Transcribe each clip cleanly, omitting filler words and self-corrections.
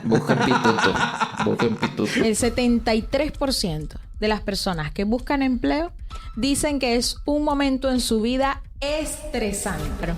Busquen pituto. Busquen pituto. El 73% de las personas que buscan empleo dicen que es un momento en su vida estresante.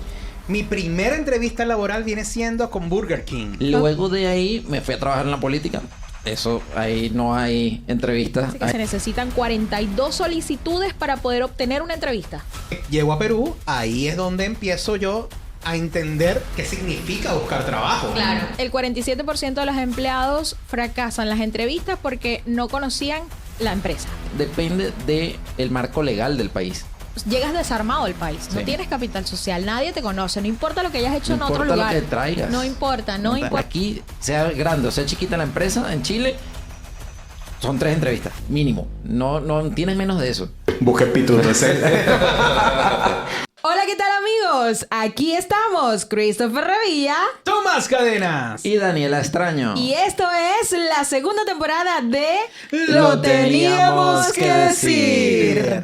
Mi primera entrevista laboral viene siendo con Burger King. Luego de ahí me fui a trabajar en la política. Eso, ahí no hay entrevistas. Así que se necesitan 42 solicitudes para poder obtener una entrevista. Llego a Perú, ahí es donde empiezo yo a entender qué significa buscar trabajo. Claro. El 47% de los empleados fracasan las entrevistas porque no conocían la empresa. Depende del marco legal del país. Llegas desarmado al país, no Sí. tienes capital social, nadie te conoce, no importa lo que hayas hecho en No otro importa lugar. lo que traigas. No importa. Aquí, sea grande o sea chiquita la empresa, en Chile, son 3 entrevistas, mínimo. No tienes menos de eso. Busquen pituto. Hola, ¿qué tal, amigos? Aquí estamos, Christopher Revilla. Tomás Cadenas. Y Daniela Extraño. Y esto es la segunda temporada de Lo teníamos que decir.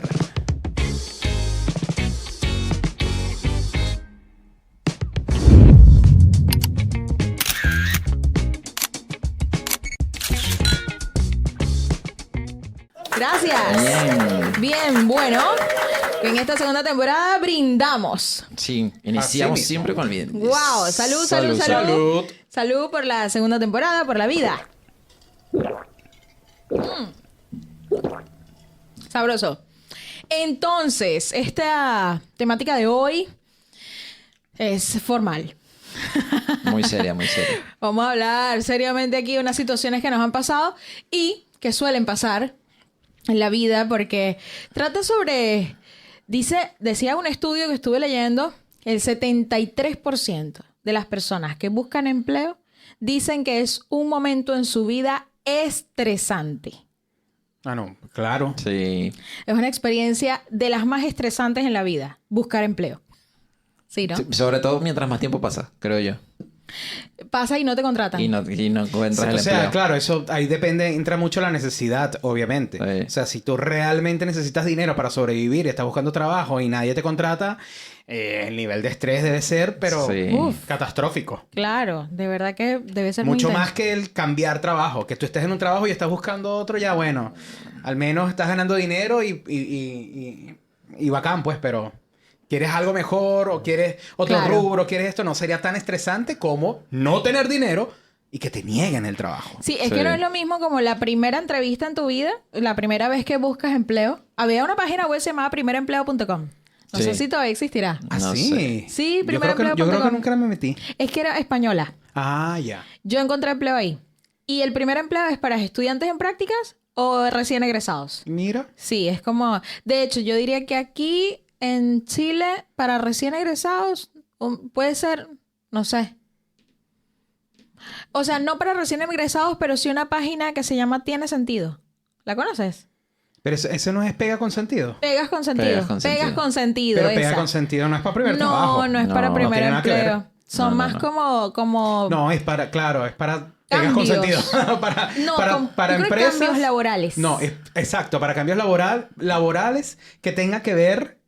Gracias. Bien, bueno, en esta segunda temporada brindamos. Sí, iniciamos Así mismo. siempre con el video. ¡Wow! Salud, salud, salud. Salud. Salud por la segunda temporada, por la vida. Sabroso. Entonces, esta temática de hoy es formal. Muy seria, muy seria. Vamos a hablar seriamente aquí de unas situaciones que nos han pasado y que suelen pasar en la vida porque trata sobre... Decía un estudio que estuve leyendo, el 73% de las personas que buscan empleo dicen que es un momento en su vida estresante. Ah, no, claro. Sí. Es una experiencia de las más estresantes en la vida, buscar empleo. Sí, ¿no? Sí, sobre todo mientras más tiempo pasa, creo yo. Pasa y no te contratan. Y no encuentras el O sea, empleo. claro, eso ahí depende, entra mucho la necesidad, obviamente. Sí. O sea, si tú realmente necesitas dinero para sobrevivir y estás buscando trabajo y nadie te contrata, el nivel de estrés debe ser, pero Sí. catastrófico. Claro, de verdad que debe ser Mucho muy más intenso. que el cambiar trabajo. Que tú estés en un trabajo y estás buscando otro, ya bueno. Al menos estás ganando dinero y bacán, pues, pero... ¿Quieres algo mejor o quieres otro Claro. rubro? ¿Quieres esto? No sería tan estresante como no tener dinero y que te nieguen el trabajo. Sí, es Sí. que no es lo mismo como la primera entrevista en tu vida, la primera vez que buscas empleo. Había una página web llamada primeroempleo.com. No Sí. sé si todavía existirá. ¿Ah, No sí? sé. Sí, yo creo que primeroempleo.com. nunca me metí. Es que era española. Ah, ya. Yo encontré empleo ahí. Y el primer empleo es para estudiantes en prácticas o recién egresados. Mira. Sí, es como... De hecho, yo diría que aquí en Chile, para recién egresados, puede ser, no sé. O sea, no para recién egresados, pero sí una página que se llama Tiene Sentido. ¿La conoces? Pero eso no es pega con sentido. Pegas con sentido. Pegas con Pegas sentido. con sentido. Pero pega esa. con sentido no es para primer No, trabajo. no es No, para no primer tiene nada que ver. empleo. Son No, más no. como... No, es para, claro, es para pegas con Cambios. sentido. para No, para yo creo que empresas. cambios laborales. No, exacto, para cambios laborales que tenga que ver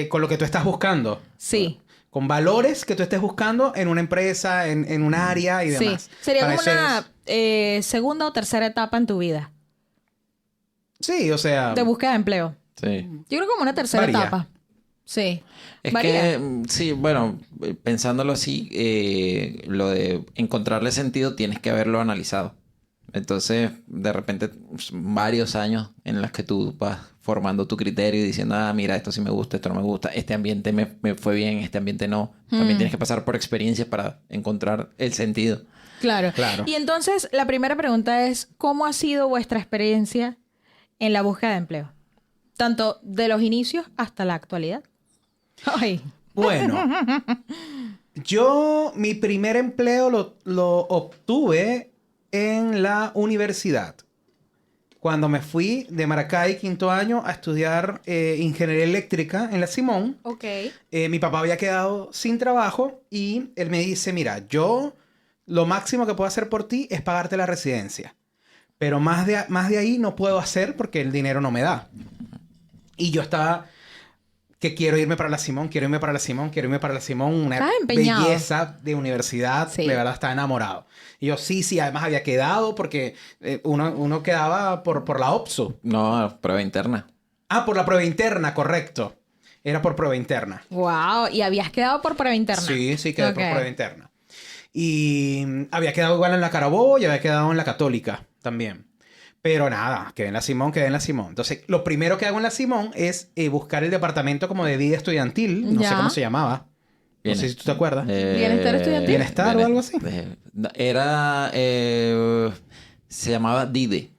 con lo que tú estás buscando. Sí. Con valores que tú estés buscando en una empresa, en un área y Sí. demás. Sería Para como eso una segunda o tercera etapa en tu vida Sí, o sea... de búsqueda de empleo. Sí. Yo creo como una tercera Varía. etapa. Sí. Es Varía. que, sí, bueno, pensándolo así, lo de encontrarle sentido tienes que haberlo analizado. Entonces, de repente, varios años en los que tú vas formando tu criterio y diciendo, ah, mira, esto sí me gusta, esto no me gusta, este ambiente me fue bien, este ambiente no. También tienes que pasar por experiencias para encontrar el sentido. Claro. Claro. Y entonces, la primera pregunta es, ¿cómo ha sido vuestra experiencia en la búsqueda de empleo? Tanto de los inicios hasta la actualidad. Ay. Bueno, mi primer empleo lo obtuve en la universidad. Cuando me fui de Maracay, quinto año, a estudiar ingeniería eléctrica en la Simón. Ok. Mi papá había quedado sin trabajo y él me dice, mira, yo lo máximo que puedo hacer por ti es pagarte la residencia. Pero más de ahí no puedo hacer porque el dinero no me da. Y yo estaba que quiero irme para la Simón, quiero irme para la Simón, quiero irme para la Simón. Una Estás empeñado. belleza de universidad. Sí. De verdad, estaba enamorado. Y yo, sí, además había quedado porque uno quedaba por la OPSU. No, prueba interna. Ah, por la prueba interna, correcto. Era por prueba interna. Wow. ¿Y habías quedado por prueba interna? Sí, quedé por Ok. prueba interna. Y había quedado igual en la Carabobo y había quedado en la Católica también. Pero nada, quedé en la Simón. Entonces, lo primero que hago en la Simón es buscar el departamento como de vida estudiantil. No sé Ya. cómo se llamaba. No sé si tú te acuerdas. ¿Bienestar estudiantil? ¿Bienestar o algo así? Era... se llamaba DIDE.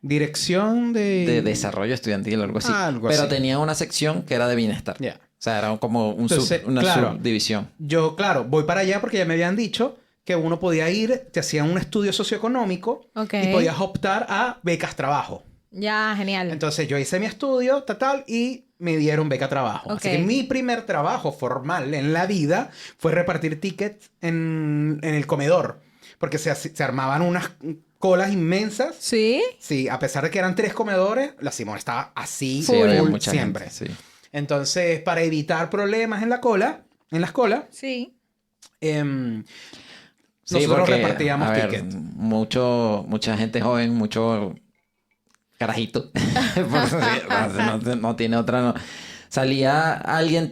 Dirección De desarrollo estudiantil o algo así. Algo Pero así. tenía una sección que era de bienestar. Ya. O sea, era como Entonces, una claro. subdivisión. Yo, claro, voy para allá porque ya me habían dicho que uno podía ir, te hacían un estudio socioeconómico Ok. y podías optar a becas trabajo. Ya, genial. Entonces yo hice mi estudio, tal, y me dieron beca trabajo. Ok. Así que mi primer trabajo formal en la vida fue repartir tickets en el comedor. Porque se armaban unas colas inmensas. ¿Sí? Sí, a pesar de que eran 3 comedores, la Simón estaba así Sí, había full mucha siempre. gente, sí. Entonces, para evitar problemas en las colas, Sí. Sí, nosotros porque, repartíamos a ver, tickets. mucha gente joven, mucho carajito. Porque no tiene otra... no. Salía alguien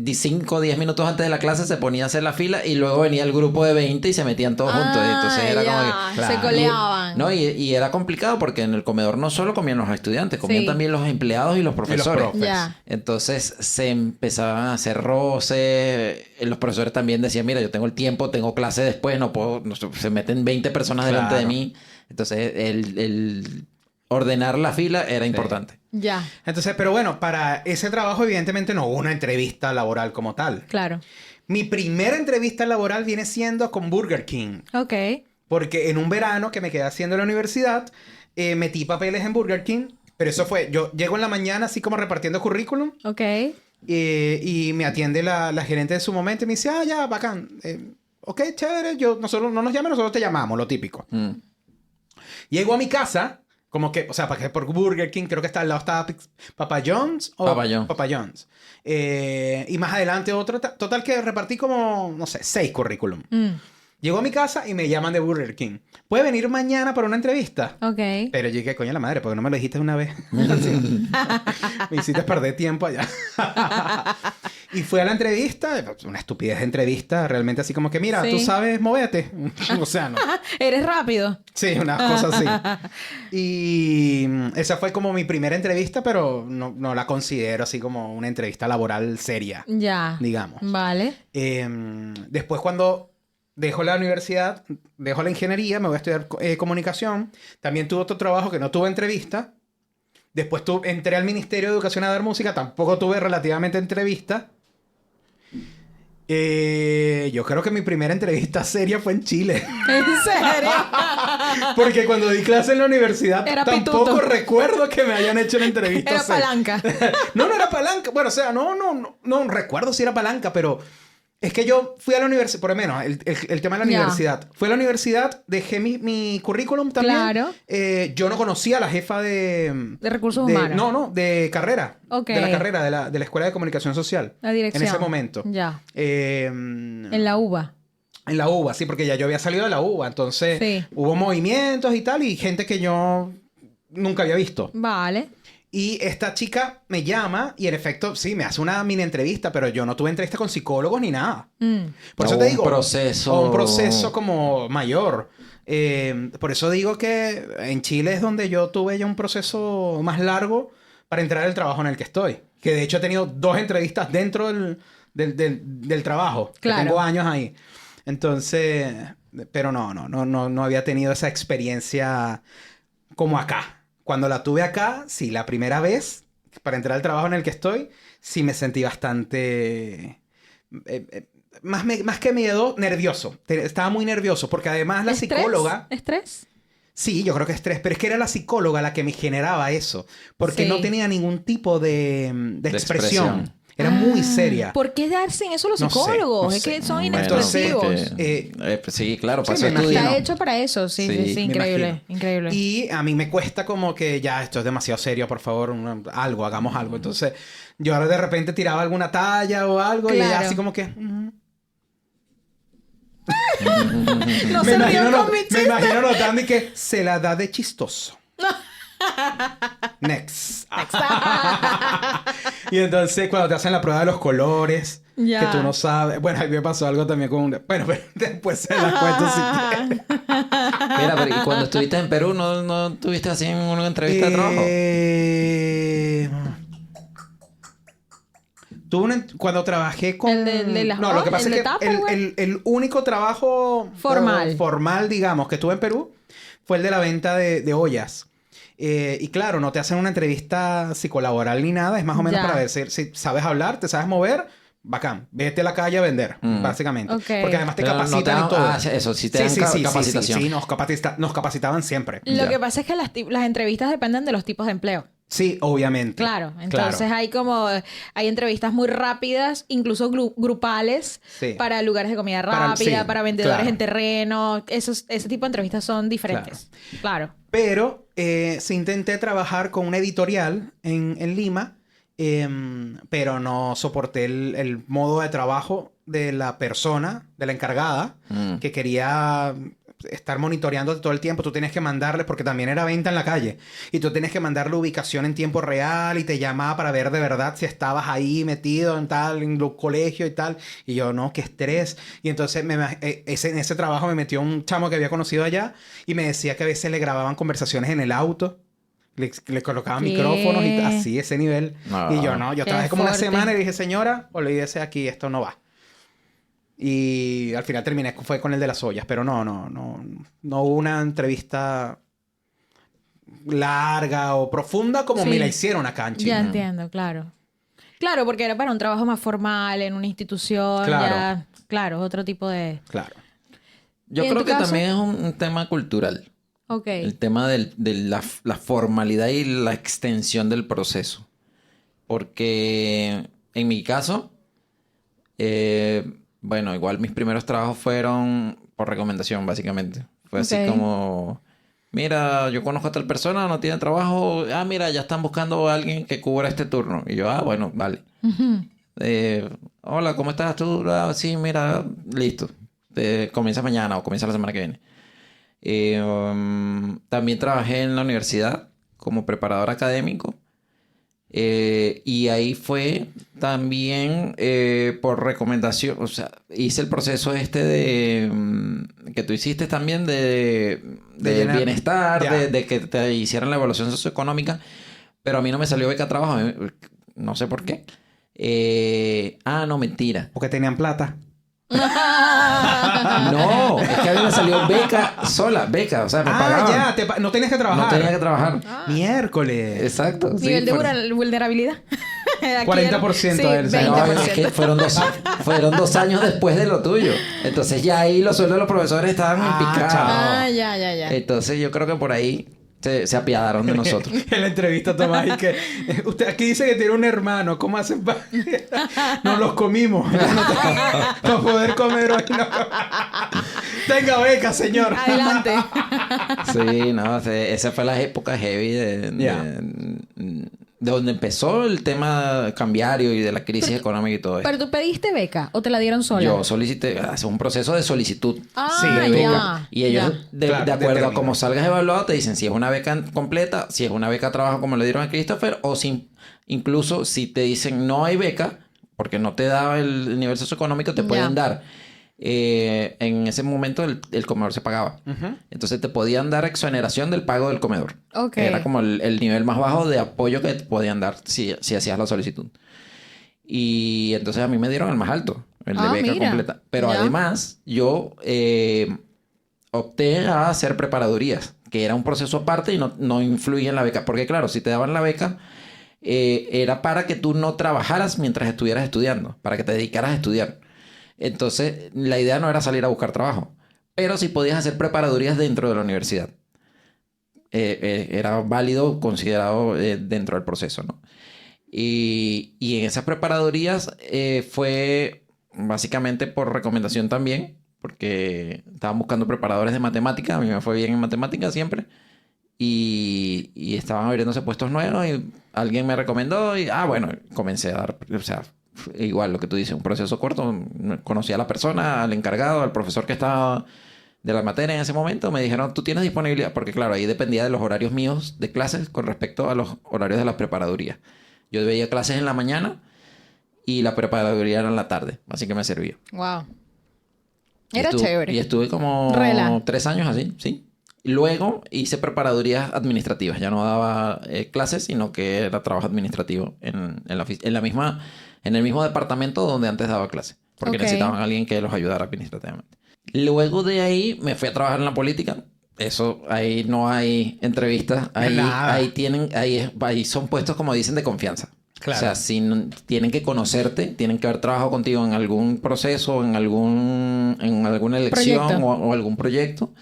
5 o 10 minutos antes de la clase, se ponía a hacer la fila y luego venía el grupo de 20 y se metían todos juntos. Y entonces era como que... Se Claro. coleaban. No, y era complicado porque en el comedor no solo comían los estudiantes, comían Sí. también los empleados y los profesores. profes. Ya. Entonces se empezaban a hacer roces. Los profesores también decían, mira, yo tengo el tiempo, tengo clase después, no puedo... se meten 20 personas delante de Claro. mí. Entonces el ordenar la fila era importante. Ya. Entonces, pero bueno, para ese trabajo evidentemente no hubo una entrevista laboral como tal. Claro. Mi primera entrevista laboral viene siendo con Burger King. Ok. Porque en un verano que me quedé haciendo en la universidad, metí papeles en Burger King. Pero eso fue, yo llego en la mañana así como repartiendo currículum. Ok. Y me atiende la gerente de su momento y me dice, ah, ya, bacán. Ok, chévere, nosotros no nos llaman, nosotros te llamamos, lo típico. Mm. Llego a mi casa, como que, o sea, por Burger King, creo que está al lado estaba Papa John's o Papa John's. Papa John's. Y más adelante otro, total que repartí como, no sé, 6 currículum. Llego a mi casa y me llaman de Burger King. ¿Puede venir mañana para una entrevista? Ok. Pero yo dije, coño la madre, ¿por qué no me lo dijiste una vez? Así. Me hiciste perder tiempo allá. Y fui a la entrevista, una estupidez de entrevista, realmente así como que, mira, Sí. tú sabes moverte. O sea, no. Eres rápido. Sí, una cosa así. Y esa fue como mi primera entrevista, pero no la considero así como una entrevista laboral seria, Ya. digamos. Vale. Después cuando dejo la universidad, dejo la ingeniería, me voy a estudiar comunicación. También tuve otro trabajo que no tuve entrevista. Después entré al Ministerio de Educación a dar música, tampoco tuve relativamente entrevista. Yo creo que mi primera entrevista seria fue en Chile. ¿En serio? Porque cuando di clase en la universidad Era tampoco pituto. recuerdo que me hayan hecho una entrevista Era seria. palanca. No era palanca. Bueno, o sea, no recuerdo si era palanca, pero es que yo fui a la universidad, por lo menos, el tema de la Ya. universidad. Fui a la universidad, dejé mi currículum también. Claro. Yo no conocía a la jefa de recursos humanos. No, de carrera. Ok. De la carrera, de la Escuela de Comunicación Social. La dirección. En ese momento. Ya. En En la UBA. la UBA, sí, porque ya yo había salido de la UBA. Entonces, Sí. hubo movimientos y tal, y gente que yo nunca había visto. Vale. Y esta chica me llama y en efecto, sí, me hace una mini entrevista, pero yo no tuve entrevista con psicólogos ni nada. Por eso O te un digo... proceso- o un proceso como mayor. Por eso digo que en Chile es donde yo tuve ya un proceso más largo para entrar al trabajo en el que estoy. Que de hecho he tenido 2 entrevistas dentro del trabajo. Que Claro. tengo años ahí. Entonces... Pero no había tenido esa experiencia como acá. Cuando la tuve acá, sí, la primera vez, para entrar al trabajo en el que estoy, sí me sentí bastante... más que miedo, nervioso. Estaba muy nervioso, porque además la ¿Estrés? psicóloga... ¿Estrés? Sí, yo creo que estrés, pero es que era la psicóloga la que me generaba eso, porque Sí. no tenía ningún tipo de expresión. Era muy seria. ¿Por qué darse en eso los No sé, psicólogos? no Es sé. que son Bueno, inexpresivos. Entonces, sí, claro, sí, pasó me imagino. Está hecho para eso. Sí, Sí, sí, sí. me Increíble. imagino. Increíble. Y a mí me cuesta como que ya esto es demasiado serio, por favor, hagamos algo. Entonces, yo ahora de repente tiraba alguna talla o algo y ella Claro. así como que... No se rió con mi me chiste. imagino notando y que se la da de chistoso. Next. Y entonces cuando te hacen la prueba de los colores, Ya. que tú no sabes. Bueno, a mí me pasó algo también con un... Bueno, pero después se las cuento si quieres. Mira, pero ¿y cuando estuviste en Perú no estuviste así en una entrevista de trabajo? Cuando trabajé con... El de las No, lo que pasa el es de que Tupperware. el único trabajo Formal. formal, digamos, que tuve en Perú fue el de la venta de ollas. Y claro, no te hacen una entrevista psicolaboral ni nada. Es más o menos Ya. para ver si sabes hablar, te sabes mover. Bacán. Vete a la calle a vender, básicamente. Ok. Porque además te Pero no capacitan te dan- y todo. eso, sí te dan capacitación. Sí, nos capacitaban siempre. Lo Ya. que pasa es que las entrevistas dependen de los tipos de empleo. Sí, obviamente. Claro, entonces Claro. hay entrevistas muy rápidas, incluso grupales, Sí. para lugares de comida Para- rápida, sí, para vendedores claro. en terreno. Ese tipo de entrevistas son diferentes. Claro. Pero sí intenté trabajar con una editorial en Lima, pero no soporté el modo de trabajo de la persona, de la encargada, que quería estar monitoreándote todo el tiempo. Tú tienes que mandarle, porque también era venta en la calle, y tú tienes que mandarle ubicación en tiempo real y te llamaba para ver de verdad si estabas ahí metido en los colegios y tal. Y yo, no, qué estrés. Y entonces en ese trabajo me metió un chamo que había conocido allá y me decía que a veces le grababan conversaciones en el auto. Le colocaban ¿Qué? micrófonos y así, ese nivel. No. Y yo, no, yo Qué trabajé como una fuerte. semana y dije, señora, olvídese aquí, esto no va. Y al final fue con el de las ollas, pero no hubo una entrevista larga o profunda como Sí. me la hicieron acá en Chile. Ya entiendo, claro. Claro, porque era para un trabajo más formal, en una institución, Claro. ya, claro, otro tipo de... Claro. Yo ¿Y en creo tu que caso? también es un tema cultural. Ok. El tema de la formalidad y la extensión del proceso. Porque en mi caso, bueno, igual mis primeros trabajos fueron por recomendación, básicamente. Fue así Ok. como, mira, yo conozco a tal persona, no tiene trabajo. Ah, mira, ya están buscando a alguien que cubra este turno. Y yo, bueno, vale. Ujú. Hola, ¿cómo estás tú? Ah, sí, mira, listo. Comienza mañana o comienza la semana que viene. También trabajé en la universidad como preparador académico. Y ahí fue también por recomendación, o sea, hice el proceso que tú hiciste también de llenar. bienestar, Ya. de que te hicieran la evaluación socioeconómica, pero a mí no me salió beca de trabajo, no sé por qué. No, mentira. Porque tenían plata. No, es que a mí me salió beca, o sea, me pagaban. Ya, no tenías que trabajar. No tenía que trabajar. Miércoles. Exacto. sí, Nivel de por- vulnerabilidad. Aquí 40% sí, del No, 20%. es que fueron 2 años después de lo tuyo. Entonces ya ahí los sueldos de los profesores estaban en picada. chao. Ya. Entonces yo creo que por ahí se apiadaron de nosotros. En la entrevista Tomás y que usted aquí dice que tiene un hermano, ¿cómo hacen para...? Nos los comimos. No poder comer hoy, no. Tenga beca, señor. Adelante. Sí, no, esa fue la época heavy de donde empezó el tema cambiario y de la crisis económica y todo eso. ¿Pero tú pediste beca o te la dieron sola? Yo solicité, hace un proceso de solicitud. Sí, Ah, de ya. Y ellos, ya. de Claro, acuerdo a determinan. cómo salgas evaluado, te dicen si es una beca completa, si es una beca de trabajo como le dieron a Christopher, o si incluso si te dicen no hay beca, porque no te da el nivel socioeconómico, te Ya. pueden dar. En ese momento el comedor se pagaba. Entonces te podían dar exoneración del pago del comedor. Ok. Era como el nivel más bajo de apoyo que te podían dar si hacías la solicitud. Y entonces a mí me dieron el más alto, el de beca mira. completa. Pero Ya. además yo opté a hacer preparadurías, que era un proceso aparte y no influía en la beca. Porque claro, si te daban la beca, era para que tú no trabajaras mientras estuvieras estudiando, para que te dedicaras a estudiar. Entonces, la idea no era salir a buscar trabajo, pero sí podías hacer preparadurías dentro de la universidad. Era válido, considerado dentro del proceso, ¿no? Y en esas preparadorías fue básicamente por recomendación también, porque estaban buscando preparadores de matemáticas. A mí me fue bien en matemáticas siempre. Y estaban abriéndose puestos nuevos y alguien me recomendó y, bueno, comencé a dar, o sea, igual lo que tú dices, un proceso corto. Conocí a la persona, al encargado, al profesor que estaba de la materia en ese momento. Me dijeron, ¿tú tienes disponibilidad? Porque claro, ahí dependía de los horarios míos de clases con respecto a los horarios de las preparadurías. Yo veía clases en la mañana y la preparaduría era en la tarde. Así que me servía. Wow. Era chévere. Y estuve como 3 años así, sí. Luego hice preparadurías administrativas. Ya no daba clases, sino que era trabajo administrativo en el mismo departamento donde antes daba clases. Porque necesitaban a alguien que los ayudara administrativamente. Luego de ahí me fui a trabajar en la política. Eso, ahí no hay entrevistas. Ahí son puestos, como dicen, de confianza. Claro. O sea, tienen que conocerte, tienen que haber trabajado contigo en algún proceso, en alguna elección o algún proyecto,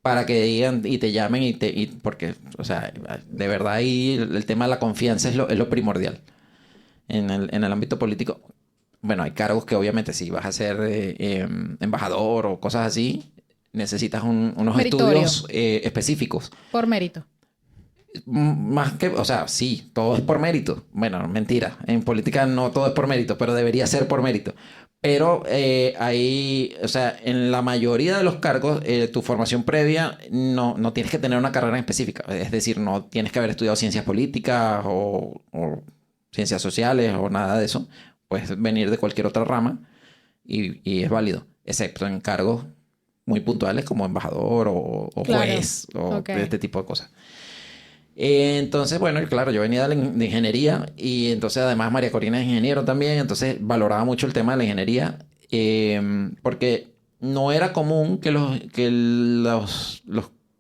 para que digan y te llamen porque, o sea, de verdad ahí el tema de la confianza es lo primordial en el ámbito político. Bueno, hay cargos que obviamente si vas a ser embajador o cosas así, necesitas unos estudios específicos. Por mérito. Más que, o sea, sí, todo es por mérito. Bueno, mentira. En política no todo es por mérito, pero debería ser por mérito. Pero ahí, o sea, en la mayoría de los cargos, tu formación previa no tienes que tener una carrera específica. Es decir, no tienes que haber estudiado ciencias políticas o ciencias sociales o nada de eso. Puedes venir de cualquier otra rama y es válido, excepto en cargos muy puntuales como embajador o juez o este tipo de cosas. Entonces, bueno, claro, yo venía de ingeniería y entonces además María Corina es ingeniero también, entonces valoraba mucho el tema de la ingeniería porque no era común que los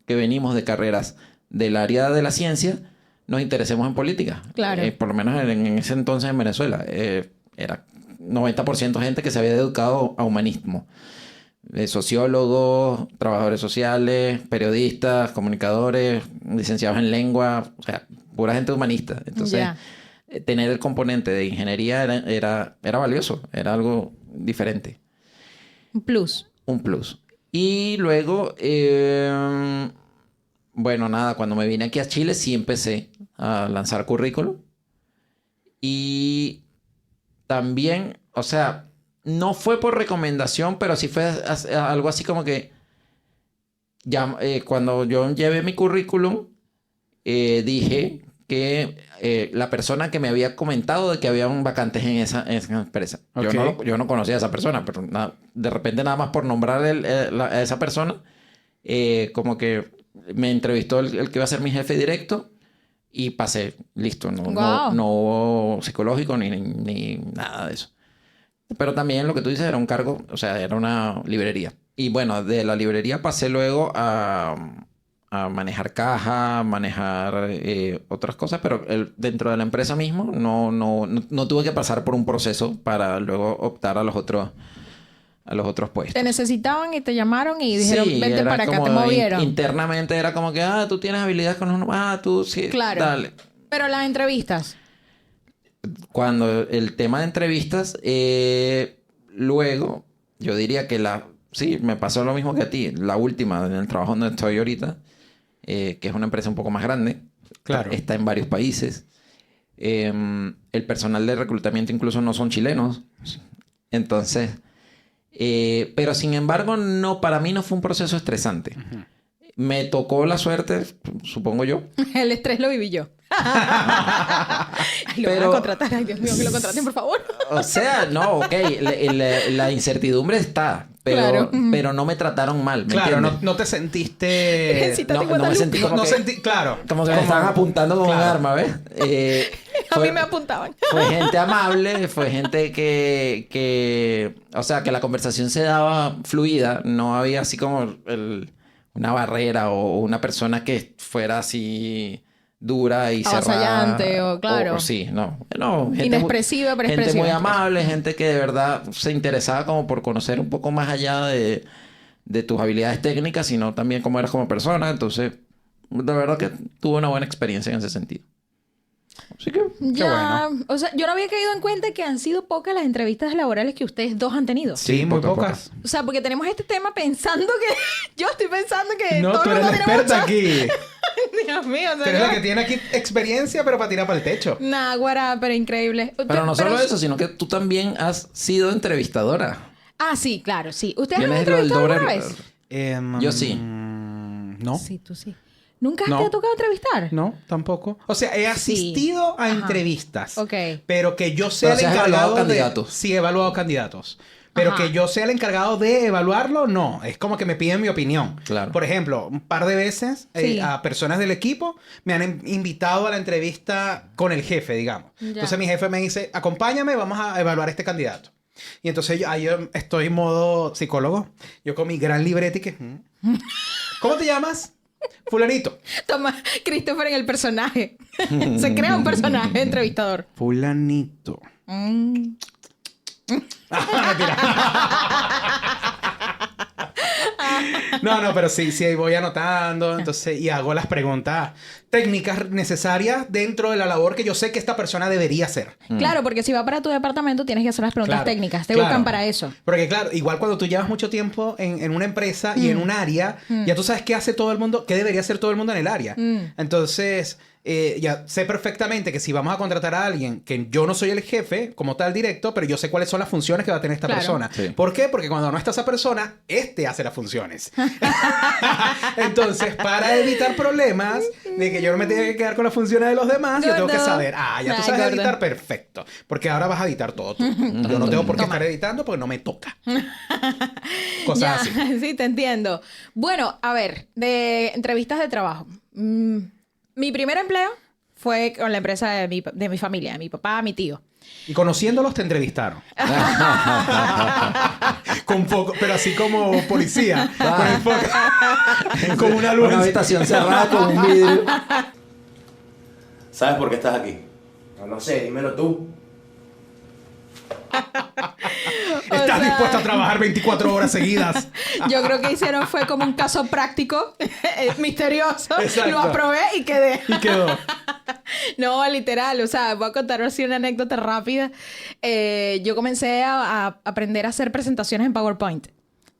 que venimos de carreras del área de la ciencia nos interesemos en política. Claro. Por lo menos en ese entonces en Venezuela era 90% gente que se había dedicado a humanismo. Sociólogos, trabajadores sociales, periodistas, comunicadores, licenciados en lengua, o sea, pura gente humanista. Entonces, tener el componente de ingeniería era valioso, era algo diferente. Un plus. Un plus. Y luego, bueno, nada, cuando me vine aquí a Chile sí empecé a lanzar currículum. Y también, o sea, no fue por recomendación, pero sí fue algo así como que ya, cuando yo llevé mi currículum, dije que la persona que me había comentado de que había vacantes en esa empresa. Okay. Yo no conocía a esa persona, pero de repente nada más por nombrar a esa persona, como que me entrevistó el que iba a ser mi jefe directo y pasé, listo. No hubo psicológico ni nada de eso. Pero también lo que tú dices era un cargo, o sea, era una librería. Y bueno, de la librería pasé luego a manejar caja, manejar otras cosas, pero dentro de la empresa mismo no tuve que pasar por un proceso para luego optar a los otros puestos. Te necesitaban y te llamaron y dijeron, vente para acá, te movieron. Internamente era como que, tú tienes habilidades con uno, tú sí, claro. Dale. Pero las entrevistas... Cuando el tema de entrevistas, luego, yo diría que sí, me pasó lo mismo que a ti. La última, en el trabajo donde estoy ahorita, que es una empresa un poco más grande. Claro. Está en varios países. El personal de reclutamiento incluso no son chilenos. Entonces, pero sin embargo, para mí no fue un proceso estresante. Uh-huh. Me tocó la suerte, supongo yo. El estrés lo viví yo. Lo van a contratar. Ay, Dios mío, que lo contraten, por favor. O sea, no, ok. La incertidumbre está. Pero no me trataron mal. Claro, no te sentiste... no me sentí como claro. Como que me estaban apuntando con un arma, ¿ves? A mí me apuntaban. Fue gente amable, fue gente que... O sea, que la conversación se daba fluida. No había así como una barrera o una persona que fuera así... dura y avasallante cerrada. O claro. Sí, no. Gente inexpresiva, pero gente expresiva. Muy amable, gente que de verdad se interesaba como por conocer un poco más allá de tus habilidades técnicas, sino también cómo eras como persona. Entonces, de verdad que tuve una buena experiencia en ese sentido. Así que... Ya, bueno. o sea, yo no había caído en cuenta que han sido pocas las entrevistas laborales que ustedes dos han tenido. Sí, muy pocas. O sea, porque tenemos este tema pensando que... Yo estoy pensando que No, todo tú el eres la mundo tiene experta mucho. aquí. Dios mío, o sea, Tú eres la que tiene aquí experiencia, pero para tirar para el techo. Nah, guara, pero increíble. Pero no solo eso, sino que tú también has sido entrevistadora. Ah, sí, claro, sí. ¿Ustedes han Tienes lo del entrevistado doble... alguna vez? Yo sí. No. Sí, tú sí. ¿Nunca No. te ha tocado entrevistar? No, tampoco. O sea, he asistido a Ajá. entrevistas. Ok. Pero que yo sea Pero el sí has encargado evaluado de... candidatos. Sí, he evaluado candidatos. Pero Ajá. que yo sea el encargado de evaluarlo, no. Es como que me piden mi opinión. Claro. Por ejemplo, un par de veces Sí. a personas del equipo me han invitado a la entrevista con el jefe, digamos. Ya. Entonces mi jefe me dice, acompáñame, vamos a evaluar este candidato. Y entonces yo estoy en modo psicólogo. Yo con mi gran libreta y que... ¿Cómo te llamas? Fulanito. Toma, Christopher en el personaje. Se crea un personaje entrevistador. Fulanito. Mm. No, pero sí, voy anotando, entonces, y hago las preguntas técnicas necesarias dentro de la labor que yo sé que esta persona debería hacer. Claro, porque si va para tu departamento tienes que hacer las preguntas Claro, técnicas. Te claro. buscan para eso. Porque claro, igual cuando tú llevas mucho tiempo en una empresa y en un área, ya tú sabes qué hace todo el mundo, qué debería hacer todo el mundo en el área. Entonces, ya sé perfectamente que si vamos a contratar a alguien, que yo no soy el jefe como tal directo, pero yo sé cuáles son las funciones que va a tener esta Claro. persona. Sí. ¿Por qué? Porque cuando no está esa persona, este hace las funciones. Entonces, para evitar problemas de que yo no me tenga que quedar con las funciones de los demás, yo tengo que Gordo. saber, ya tú Ay, sabes gordo. editar, perfecto. Porque ahora vas a editar todo tú. Yo no tengo por qué estar editando porque no me toca. Cosas así. Sí, te entiendo. Bueno, a ver, de entrevistas de trabajo. Mi primer empleo fue con la empresa de mi familia, de mi papá, mi tío. Y conociéndolos te entrevistaron. Con poco, pero así como policía. Con enfoque. Con una luz. Una habitación cerrada con un vidrio. ¿Sabes por qué estás aquí? No lo sé, dímelo tú. Estás O sea, dispuesto a trabajar 24 horas seguidas. Yo creo que hicieron fue como un caso práctico, misterioso. Exacto. Lo aprobé y quedé. Y quedó. No, literal. O sea, voy a contar así una anécdota rápida. Yo comencé a aprender a hacer presentaciones en PowerPoint.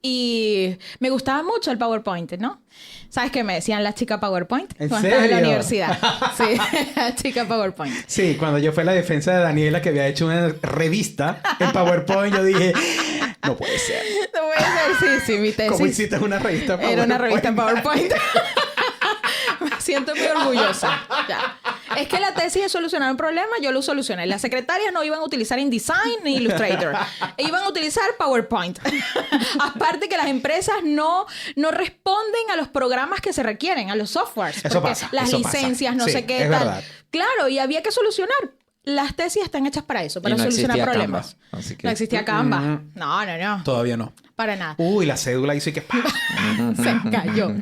Y me gustaba mucho el PowerPoint, ¿no? ¿Sabes qué me decían la chica PowerPoint? ¿En Cuando estaba en la serio? universidad. Sí, la chica PowerPoint. Sí, cuando yo fui a la defensa de Daniela, que había hecho una revista en PowerPoint, yo dije, no puede ser. No puede ser, sí, mi tesis. ¿Cómo hiciste una revista en PowerPoint? Era una revista en PowerPoint. Me siento muy orgullosa. Ya. Es que la tesis es solucionar un problema, yo lo solucioné. Las secretarias no iban a utilizar InDesign ni Illustrator. Iban a utilizar PowerPoint. Aparte que las empresas no responden a los programas que se requieren, a los softwares. Eso porque pasa, las eso licencias, pasa. no Sí, sé qué es tal. verdad. Claro, y había que solucionar. Las tesis están hechas para eso, para Y no solucionar existía problemas. Canva, así que- No existía Canva. No. Todavía no. Para nada. Uy, la cédula hizo y que... ¡pah! Se cayó.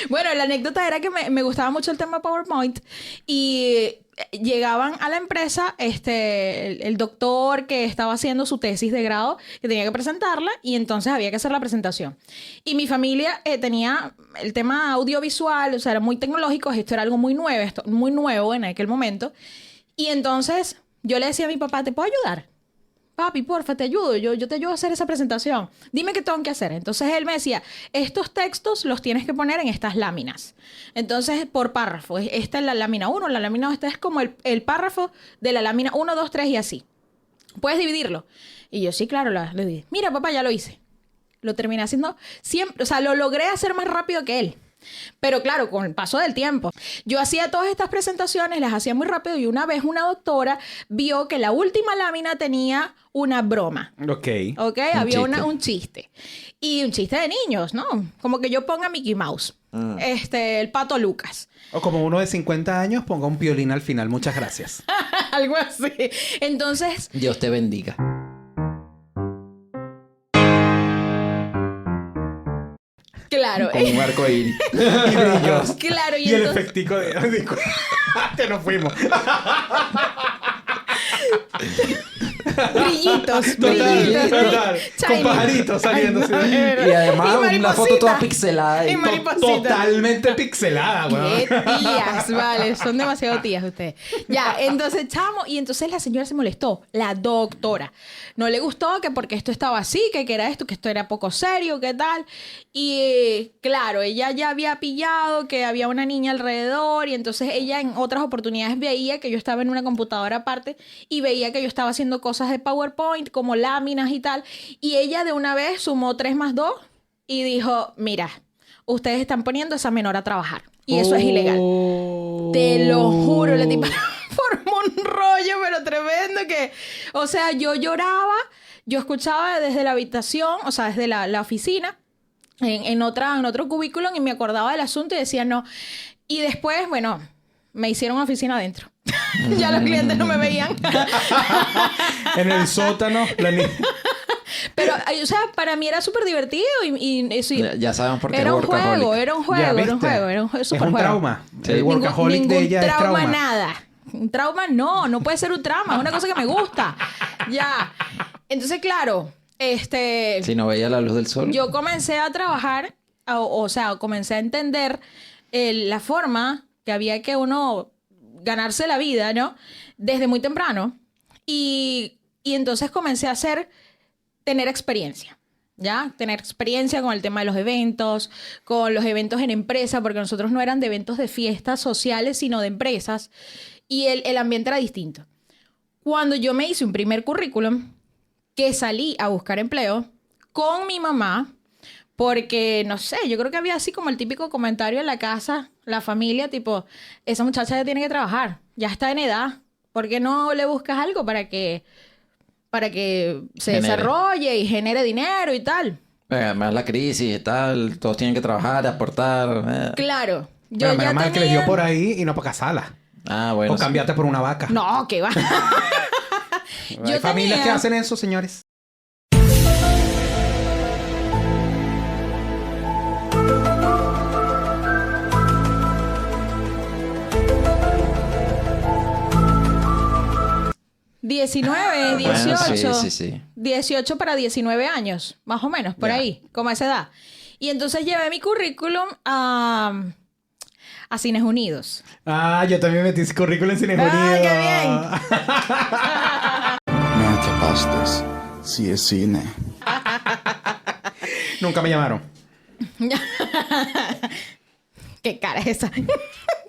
Bueno, la anécdota era que me gustaba mucho el tema PowerPoint y llegaban a la empresa el doctor que estaba haciendo su tesis de grado, que tenía que presentarla y entonces había que hacer la presentación. Y mi familia tenía el tema audiovisual, o sea, era muy tecnológico, esto era algo muy nuevo en aquel momento. Y entonces yo le decía a mi papá, ¿te puedo ayudar? Papi, porfa, te ayudo. Yo te ayudo a hacer esa presentación. Dime qué tengo que hacer. Entonces él me decía, estos textos los tienes que poner en estas láminas. Entonces, por párrafo. Esta es la lámina 1, la lámina 2. Este es como el párrafo de la lámina 1, 2, 3 y así. Puedes dividirlo. Y yo, sí, claro, le dije, mira, papá, ya lo hice. Lo terminé haciendo siempre. O sea, lo logré hacer más rápido que él. Pero claro, con el paso del tiempo. Yo hacía todas estas presentaciones, las hacía muy rápido y una vez una doctora vio que la última lámina tenía una broma. Ok. ¿Ok? Había chiste. un chiste. Y un chiste de niños, ¿no? Como que yo ponga Mickey Mouse. El Pato Lucas. O como uno de 50 años, ponga un violín al final. Muchas gracias. Algo así. Entonces, Dios te bendiga. claro. Con un arco iris. Y brillos. Claro, y Y el entonces... efectico de... Te nos fuimos. Brillitos, Total, total. Con Shiny. pajaritos saliendo. Ay, no, así. pero- Y además una mariposita. foto toda pixelada. Y Y mariposita. Totalmente pixelada, Qué weón. tías, vale, son demasiado tías ustedes. Ya, entonces, chamo, y entonces la señora se molestó, la doctora. No le gustó que porque esto estaba así, que era esto, que esto era poco serio, que tal. Y claro, ella ya había pillado que había una niña alrededor y entonces ella en otras oportunidades veía que yo estaba en una computadora aparte y veía que yo estaba haciendo cosas de PowerPoint como láminas y tal. Y ella de una vez sumó 3 más 2 y dijo, mira, ustedes están poniendo a esa menor a trabajar. Y eso es ilegal. Te lo juro, la tipa formó un rollo, pero tremendo que... O sea, yo lloraba, yo escuchaba desde la habitación, o sea, desde la oficina, en otro cubículo, y me acordaba del asunto y decía no. Y después, bueno, me hicieron oficina adentro. Ya los clientes no me veían. En el sótano, la niña. Pero, o sea, para mí era súper divertido y sí, ya sabemos por qué era es un workaholic. juego, era un juego, Ya, era un ¿viste? juego, era un Es super un juego. trauma. Sí. El workaholic Ningún de ella es trauma. nada. Un trauma no puede ser un trauma, es una cosa que me gusta. Ya. Entonces, claro, Si no veía la luz del sol. yo comencé a trabajar, o sea, comencé a entender la forma que había que uno ganarse la vida, ¿no? Desde muy temprano. Y entonces comencé a tener experiencia. ¿Ya? Tener experiencia con el tema de los eventos, con los eventos en empresa, porque nosotros no eran de eventos de fiestas sociales, sino de empresas. Y el ambiente era distinto. Cuando yo me hice un primer currículum, que salí a buscar empleo con mi mamá, porque, no sé, yo creo que había así como el típico comentario en la casa, la familia, tipo, esa muchacha ya tiene que trabajar, ya está en edad, ¿por qué no le buscas algo para que se Genere. desarrolle y genere dinero y tal? Además la crisis y tal. Todos tienen que trabajar, aportar. Claro. Yo Pero ya menos mal que le tenía... dio por ahí y no para casarla. Ah, bueno. O cambiarte por una vaca. No, ¿qué va? Hay familias que hacen eso, señores. ...19, 18... Bueno, sí. 18 para 19 años, más o menos, por Ya. ahí, como a esa edad. Y entonces llevé mi currículum a Cines Unidos. Ah, yo también metí ese currículum en Cines ¡Ah, Unidos. qué bien! Mira que pastes, si es cine. Nunca me llamaron. ¿Qué cara es esa?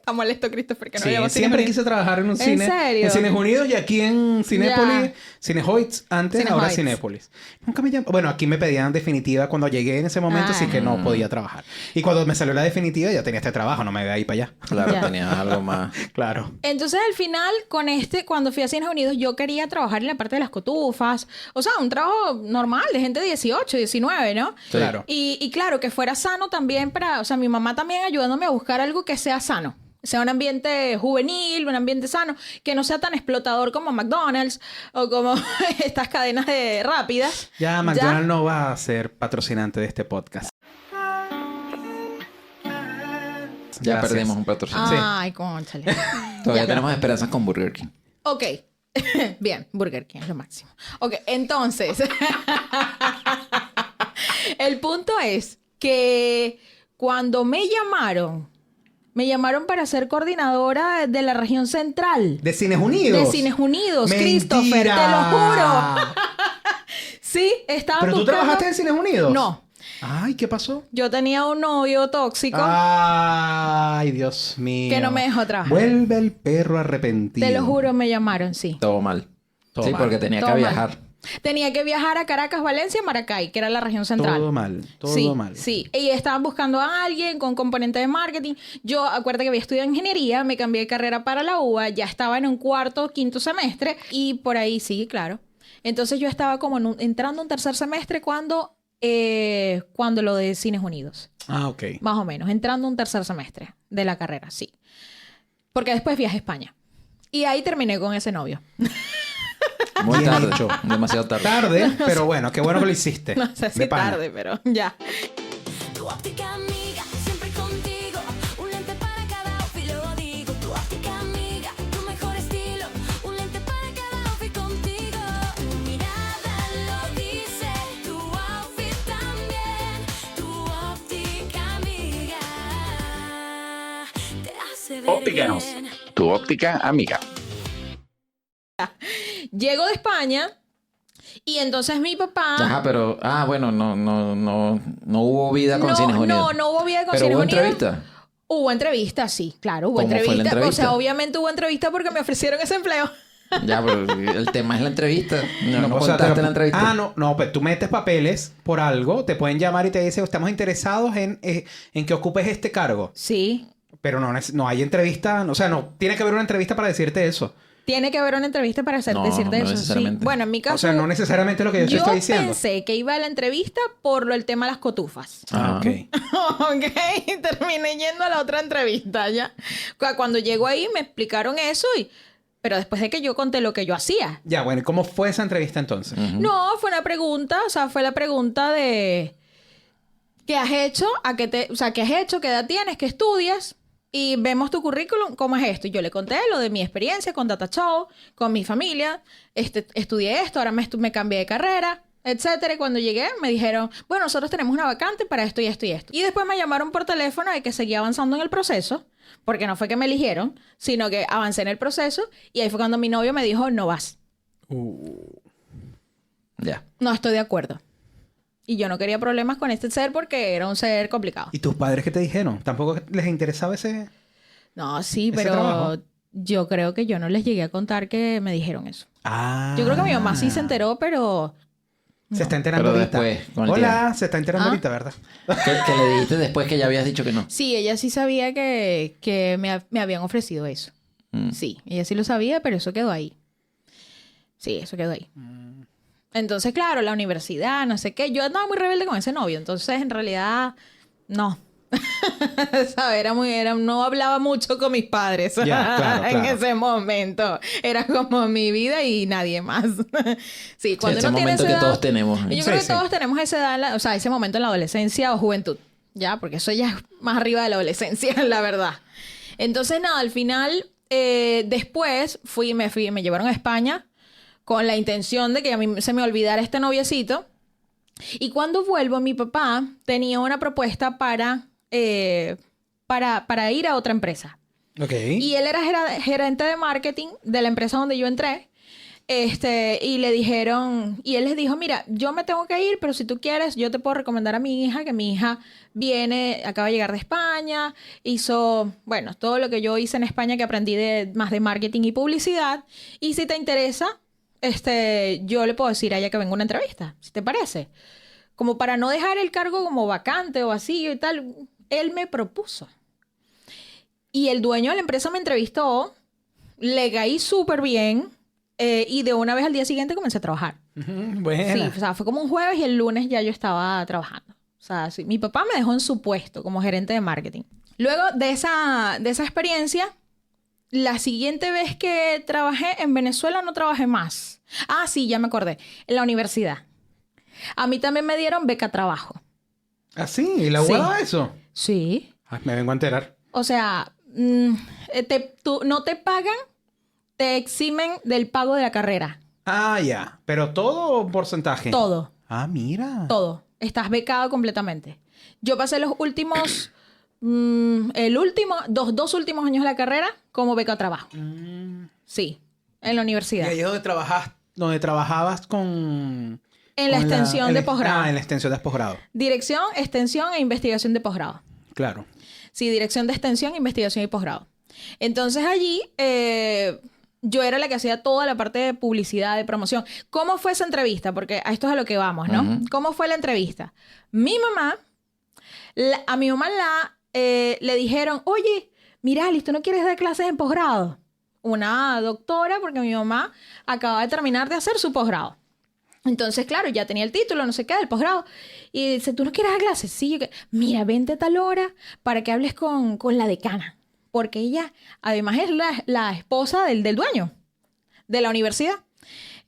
Está molesto Christopher que no Sí, llamo Cines siempre Unidos. quise trabajar en un ¿En cine. serio? En Cines Unidos y aquí en Cinépolis. Ya. Cinehoids antes, Cinehoids. ahora Cinépolis. Nunca me llamaron. Bueno, aquí me pedían definitiva cuando llegué en ese momento, así que no podía trabajar. Y cuando me salió la definitiva ya tenía este trabajo, no me iba a ir para allá. Claro, Ya. tenías algo más. Claro. Entonces, al final, cuando fui a Cines Unidos, yo quería trabajar en la parte de las cotufas. O sea, un trabajo normal, de gente de 18, 19, ¿no? Sí. Claro. Y claro, que fuera sano también o sea, mi mamá también ayudándome a buscar algo que sea sano. Sea un ambiente juvenil, un ambiente sano, que no sea tan explotador como McDonald's o como estas cadenas de rápidas. Ya McDonald's no va a ser patrocinante de este podcast. Ya Gracias. perdimos un patrocinio. Sí. Ay, cónchale. Todavía Ya. tenemos esperanzas con Burger King. Ok. Bien, Burger King es lo máximo. Ok, entonces. El punto es que cuando me llamaron para ser coordinadora de la región central. ¿De Cines Unidos? De Cines Unidos, ¡Mentira! Christopher, te lo juro. Sí, estaba ¿Pero tú buscando... trabajaste en Cines Unidos? No. Ay, ¿qué pasó? Yo tenía un novio tóxico. Ay, Dios mío. Que no me dejó trabajar. Vuelve el perro arrepentido. Te lo juro, me llamaron, sí. Todo mal. Todo sí, mal. porque tenía Todo que mal. viajar. Tenía que viajar a Caracas, Valencia, Maracay, que era la región central. Todo mal, todo sí, mal. Sí, y estaban buscando a alguien con componente de marketing. Yo, acuérdate que había estudiado ingeniería, me cambié de carrera para la UBA, ya estaba en un quinto semestre, y por ahí sí, claro. Entonces yo estaba como entrando un tercer semestre cuando lo de Cines Unidos. Ah, ok. Más o menos, entrando un tercer semestre de la carrera, sí. Porque después viajé a España. Y ahí terminé con ese novio. Muy Bien tarde. hecho. Demasiado tarde. Tarde, pero bueno, qué bueno que lo hiciste. No sé De si pana. tarde, pero ya. Tu óptica amiga, siempre contigo. Un lente para cada outfit, lo digo. Tu óptica amiga, tu mejor estilo. Un lente para cada outfit contigo. ver Ópticas, bien. tu óptica amiga. Llego de España y entonces mi papá... Ajá, pero... bueno, no hubo vida con Cines Unidos. No hubo vida con Pero Cines hubo Unidos. entrevista. Hubo entrevista, sí, claro, hubo ¿Cómo fue la entrevista. O entrevista? sea, obviamente hubo entrevista porque me ofrecieron ese empleo. Ya, pero el tema es la entrevista. No o sea, contaste la entrevista. No, pues tú metes papeles por algo, te pueden llamar y te dicen, estamos interesados en que ocupes este cargo. Sí. Pero no hay entrevista, o sea, no tiene que haber una entrevista para decirte eso. Tiene que haber una entrevista para decirte no eso. necesariamente. Sí. Bueno, en mi caso... O sea, no necesariamente lo que yo te estoy diciendo. pensé que iba a la entrevista por el tema de las cotufas. Ah, ok. Ok, y terminé yendo a la otra entrevista ya. Cuando llego ahí me explicaron eso pero después de que yo conté lo que yo hacía. Ya, bueno, ¿y cómo fue esa entrevista entonces? No, fue una pregunta, o sea, fue la pregunta de ¿qué has hecho? ¿Qué has hecho? ¿Qué edad tienes? ¿Qué estudias? Y vemos tu currículum, ¿cómo es esto? Y yo le conté lo de mi experiencia con Data Show, con mi familia, estudié esto, ahora me cambié de carrera, etcétera. Y cuando llegué me dijeron, bueno, nosotros tenemos una vacante para esto y esto y esto. Y después me llamaron por teléfono de que seguía avanzando en el proceso, porque no fue que me eligieron, sino que avancé en el proceso y ahí fue cuando mi novio me dijo, no vas. Ya. No estoy de acuerdo. Y yo no quería problemas con este ser porque era un ser complicado. ¿Y tus padres qué te dijeron? ¿Tampoco les interesaba ese...? No, sí, ¿Ese pero trabajo? yo creo que yo no les llegué a contar que me dijeron eso. Ah. Yo creo que mi mamá sí se enteró, pero... Se está enterando Pero ahorita. después, con el Hola, tiempo. se está enterando Ah. ahorita, ¿verdad? ¿Qué le dijiste después que ya habías dicho que no? Sí, ella sí sabía que me habían ofrecido eso. Sí, ella sí lo sabía, pero eso quedó ahí. Sí, eso quedó ahí. Entonces, claro, la universidad, no sé qué. Yo andaba muy rebelde con ese novio. Entonces, en realidad, no. ¿Sabes? No hablaba mucho con mis padres Ya, claro, en claro. ese momento. Era como mi vida y nadie más. Sí, cuando ese uno tiene momento esa que edad, todos tenemos. y yo Sí, creo que sí. todos tenemos esa edad, o sea, ese momento en la adolescencia o juventud. Ya, porque eso ya es más arriba de la adolescencia, la verdad. Entonces, nada, al final, después me llevaron a España con la intención de que a mí se me olvidara este noviecito. Y cuando vuelvo, mi papá tenía una propuesta para ir a otra empresa. Ok. Y él era gerente de marketing de la empresa donde yo entré. Y le dijeron, y él les dijo, mira, yo me tengo que ir, pero si tú quieres, yo te puedo recomendar a mi hija, que mi hija acaba de llegar de España, hizo, bueno, todo lo que yo hice en España, que aprendí más de marketing y publicidad. Y si te interesa, yo le puedo decir a ella que venga a una entrevista, si te parece. Como para no dejar el cargo como vacante o así y tal, él me propuso. Y el dueño de la empresa me entrevistó, le caí súper bien y de una vez al día siguiente comencé a trabajar. Buena. Sí, o sea, fue como un jueves y el lunes ya yo estaba trabajando. O sea, sí, mi papá me dejó en su puesto como gerente de marketing. Luego de esa experiencia, la siguiente vez que trabajé en Venezuela no trabajé más. Ah, sí, ya me acordé. En la universidad. A mí también me dieron beca trabajo. ¿Ah, sí? ¿Y la Sí. UAD eso? Sí. Ay, me vengo a enterar. O sea, no te pagan, te eximen del pago de la carrera. Ah, ya. ¿Pero todo o porcentaje? Todo. Ah, mira. Todo. Estás becado completamente. Yo pasé los últimos... dos últimos años de la carrera como beca trabajo. Sí. En la Y universidad. ahí es donde trabajabas con... En la con extensión de posgrado. Ah, en la extensión de posgrado. Dirección, extensión e investigación de posgrado. Claro. Sí, dirección de extensión, investigación y posgrado. Entonces allí yo era la que hacía toda la parte de publicidad, de promoción. ¿Cómo fue esa entrevista? Porque a esto es a lo que vamos, ¿no? Ujú. ¿Cómo fue la entrevista? Mi mamá, a mi mamá le dijeron, oye, mira, Alice, ¿tú no quieres dar clases en posgrado? Una doctora, porque mi mamá acaba de terminar de hacer su posgrado. Entonces, claro, ya tenía el título, no sé qué, del posgrado. Y dice, ¿tú no quieres dar clases? Sí, mira, vente a tal hora para que hables con la decana. Porque ella, además, es la esposa del dueño de la universidad.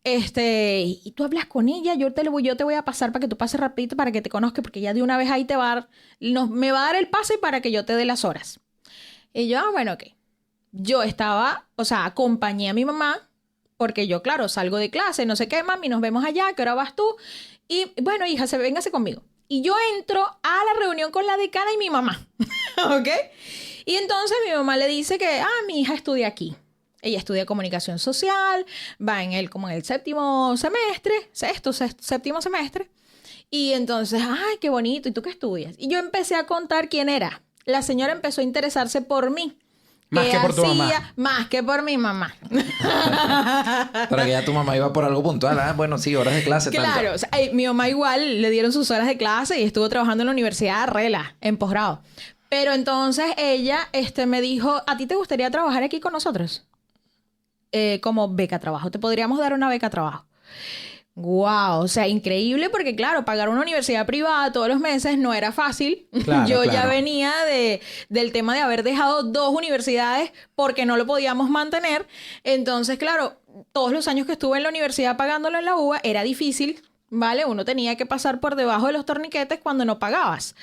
Y tú hablas con ella, yo te voy a pasar para que tú pases rapidito para que te conozca, porque ella de una vez ahí me va a dar el pase para que yo te dé las horas. Y yo, bueno, ok. Yo acompañé a mi mamá, porque yo, claro, salgo de clase, no sé qué, mami, nos vemos allá, ¿qué hora vas tú? Y bueno, hija, véngase conmigo. Y yo entro a la reunión con la decana y mi mamá, ¿ok? Y entonces mi mamá le dice que, mi hija estudia aquí. Ella estudia comunicación social, va como en el séptimo semestre, séptimo semestre. Y entonces, ay, qué bonito, ¿y tú qué estudias? Y yo empecé a contar quién era. La señora empezó a interesarse por mí. Más que por tu mamá. Más que por mi mamá. Para que ya tu mamá iba por algo puntual. Ah, bueno, sí, horas de clase. Claro, o sea, mi mamá igual le dieron sus horas de clase y estuvo trabajando en la universidad en posgrado. Pero entonces ella me dijo, ¿a ti te gustaría trabajar aquí con nosotros? Como beca trabajo. Te podríamos dar una beca trabajo. Wow, o sea, increíble porque claro, pagar una universidad privada todos los meses no era fácil. Claro, Yo ya claro. venía del tema de haber dejado 2 universidades porque no lo podíamos mantener. Entonces, claro, todos los años que estuve en la universidad pagándolo en la UBA era difícil, ¿vale? Uno tenía que pasar por debajo de los torniquetes cuando no pagabas.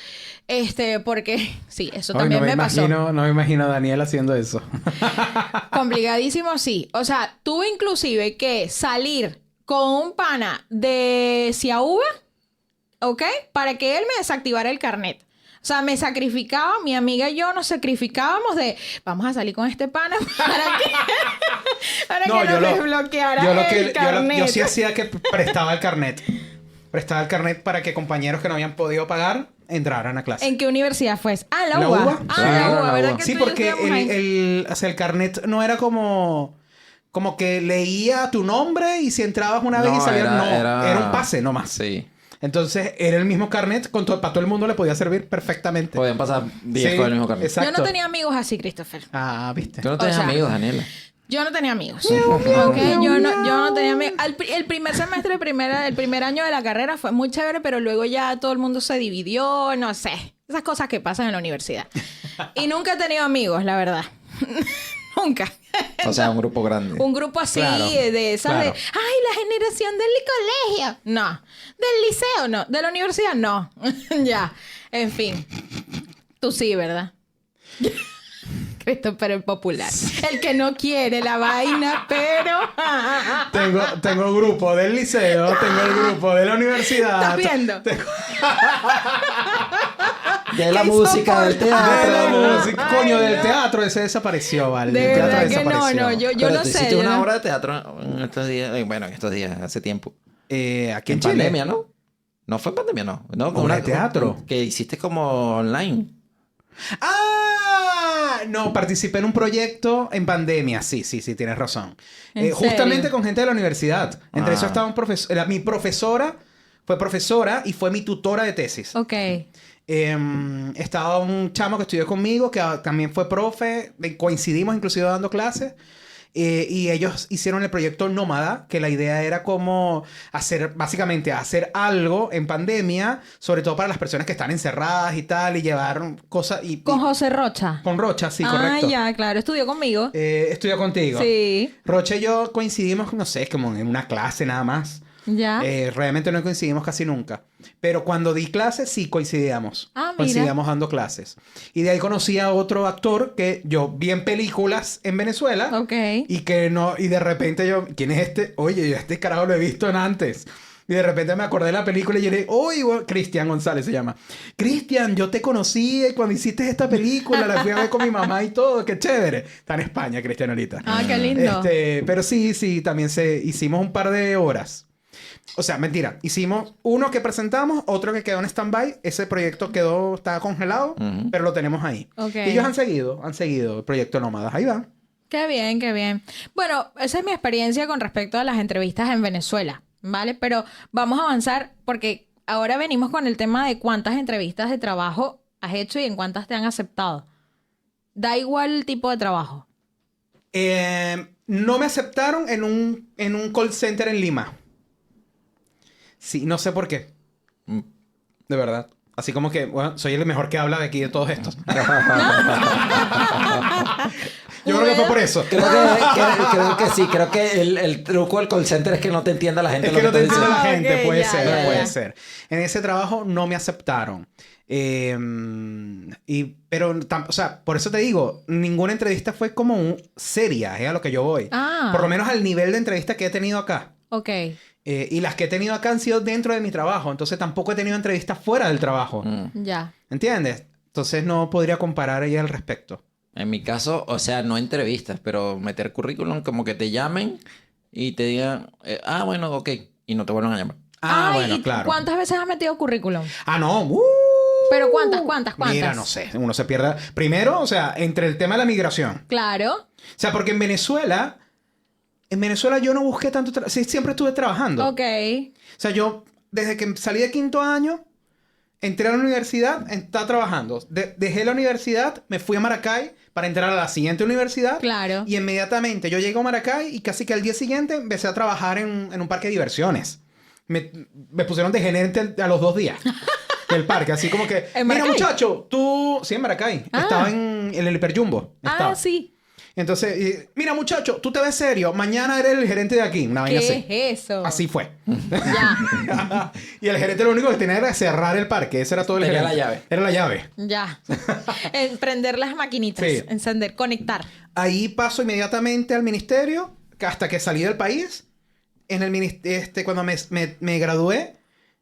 Porque sí, eso Ay, también me pasó. No me imagino a Daniel haciendo eso. Complicadísimo, sí. O sea, tuve inclusive que salir con un pana de Ciauba, ¿ok? Para que él me desactivara el carnet. O sea, me sacrificaba, mi amiga y yo nos sacrificábamos de vamos a salir con este pana para que nos desbloqueara el carnet. Yo sí hacía que prestaba el carnet. Prestaba el carnet para que compañeros que no habían podido pagar entraran a clase. ¿En qué universidad fue? Ah, ¿La la UBA? UBA. Sí, La la UBA, ¿verdad UBA. que Sí, tú y yo porque estudiamos ahí? o sea, el carnet no era como que leía tu nombre y si entrabas una vez y salías, era un pase nomás. Sí. Entonces era el mismo carnet, para todo el mundo le podía servir perfectamente. Podían pasar 10 Sí, con el mismo carnet. exacto. Yo no tenía amigos así, Christopher. Ah, viste. Tú no tenías O sea, amigos, Daniela. Yo no tenía amigos. ¿Ok? Yo no tenía amigos. El primer semestre, el primer año de la carrera fue muy chévere, pero luego ya todo el mundo se dividió, no sé. Esas cosas que pasan en la universidad. Y nunca he tenido amigos, la verdad. Nunca. O sea, un grupo grande. Un grupo así Claro, de esas claro. de, ay, la generación del colegio. No. Del liceo, no. De la universidad, no. Ya. En fin. Tú sí, ¿verdad? Christopher el popular. El que no quiere la vaina, pero... Tengo el grupo del liceo, tengo el grupo de la universidad. ¿Estás viendo? De la ¿Qué música, del De la teatro. música. Coño, del teatro ese desapareció, ¿vale? De El teatro verdad que desapareció. no. Yo Pero no tú sé. hiciste yo una no- obra de teatro en estos días. Bueno, en estos días, hace tiempo. Aquí en En Chile. pandemia, ¿no? No fue en pandemia, no. No, ¿Obra de teatro? Que hiciste como online. ¡Ah! No, participé en un proyecto en pandemia. Sí, tienes razón. ¿En Justamente serio? con gente de la universidad. Entre eso estaba un profesor. Mi profesora fue profesora y fue mi tutora de tesis. Ok. Estaba un chamo que estudió conmigo, que también fue profe. Coincidimos inclusive dando clases. Y ellos hicieron el proyecto Nómada, que la idea era como básicamente hacer algo en pandemia, sobre todo para las personas que están encerradas y tal, y llevar cosas... Con José Rocha. Con Rocha, sí, correcto. Ah, ya, claro. Estudió conmigo. Estudió contigo. Sí. Rocha y yo coincidimos, no sé, es como en una clase nada más. Ya. Realmente no coincidimos casi nunca. Pero cuando di clases, sí coincidíamos. Ah, mira. Coincidíamos dando clases. Y de ahí conocí a otro actor que yo vi en películas en Venezuela. Ok. Y que no... Y de repente yo... ¿Quién es este? Oye, yo este carajo lo he visto en antes. Y de repente me acordé de la película y yo le dije... ¡Oye! Cristian González se llama. Cristian, yo te conocí cuando hiciste esta película. La fui a ver con mi mamá y todo. ¡Qué chévere! Está en España, Cristian, ahorita. Ah, qué lindo. Pero sí. También hicimos un par de horas. O sea, mentira. Hicimos uno que presentamos, otro que quedó en stand-by. Ese proyecto estaba congelado, pero lo tenemos ahí. Ok. Y ellos han seguido el proyecto Nómadas. Ahí va. Qué bien, qué bien. Bueno, esa es mi experiencia con respecto a las entrevistas en Venezuela, ¿vale? Pero vamos a avanzar porque ahora venimos con el tema de cuántas entrevistas de trabajo has hecho y en cuántas te han aceptado. Da igual el tipo de trabajo. No me aceptaron en un call center en Lima. Sí, no sé por qué. De verdad. Así como que, bueno, soy el mejor que habla de aquí de todos estos. Yo creo que fue por eso. Creo que sí. Creo que el truco del call center es que no te entienda la gente Es lo que no te está entiende diciendo. la gente, ok, puede ya, ser, ya, puede ya. ser. En ese trabajo no me aceptaron. O sea, por eso te digo, ninguna entrevista fue como seria, es a lo que yo voy. Ah. Por lo menos al nivel de entrevista que he tenido acá. Ok. Y las que he tenido acá han sido dentro de mi trabajo. Entonces tampoco he tenido entrevistas fuera del trabajo. Ya. ¿Entiendes? Entonces no podría comparar ahí al respecto. En mi caso, o sea, no entrevistas, pero meter currículum como que te llamen y te digan, bueno, ok, y no te vuelvan a llamar. Ay, Bueno, ¿y claro. ¿cuántas veces has metido currículum? No. ¿Pero cuántas? Mira, no sé. Uno se pierde. Primero, o sea, entre el tema de la migración. Claro. O sea, porque en Venezuela yo no busqué tanto... Sí, siempre estuve trabajando. Ok. O sea, yo desde que salí de quinto año, entré a la universidad, estaba trabajando. Dejé la universidad, me fui a Maracay para entrar a la siguiente universidad. Claro. Y inmediatamente yo llego a Maracay y casi que al día siguiente empecé a trabajar en un parque de diversiones. Me pusieron de gerente a los 2 días del parque. Así como que, ¿En mira Maracay? muchacho, tú... Sí, en Maracay. Ah. Estaba en el Hiperjumbo. Estaba. Sí. Entonces, mira muchacho, tú te ves serio. Mañana eres el gerente de aquí. Una vaina ¿Qué así. es eso? Así fue. Ya. Y el gerente lo único que tenía era cerrar el parque. Ese era todo el Tenía gerente. la llave. Era la llave. Ya. Prender las maquinitas. Sí. Encender, conectar. Ahí paso inmediatamente al ministerio hasta que salí del país. En el cuando me gradué,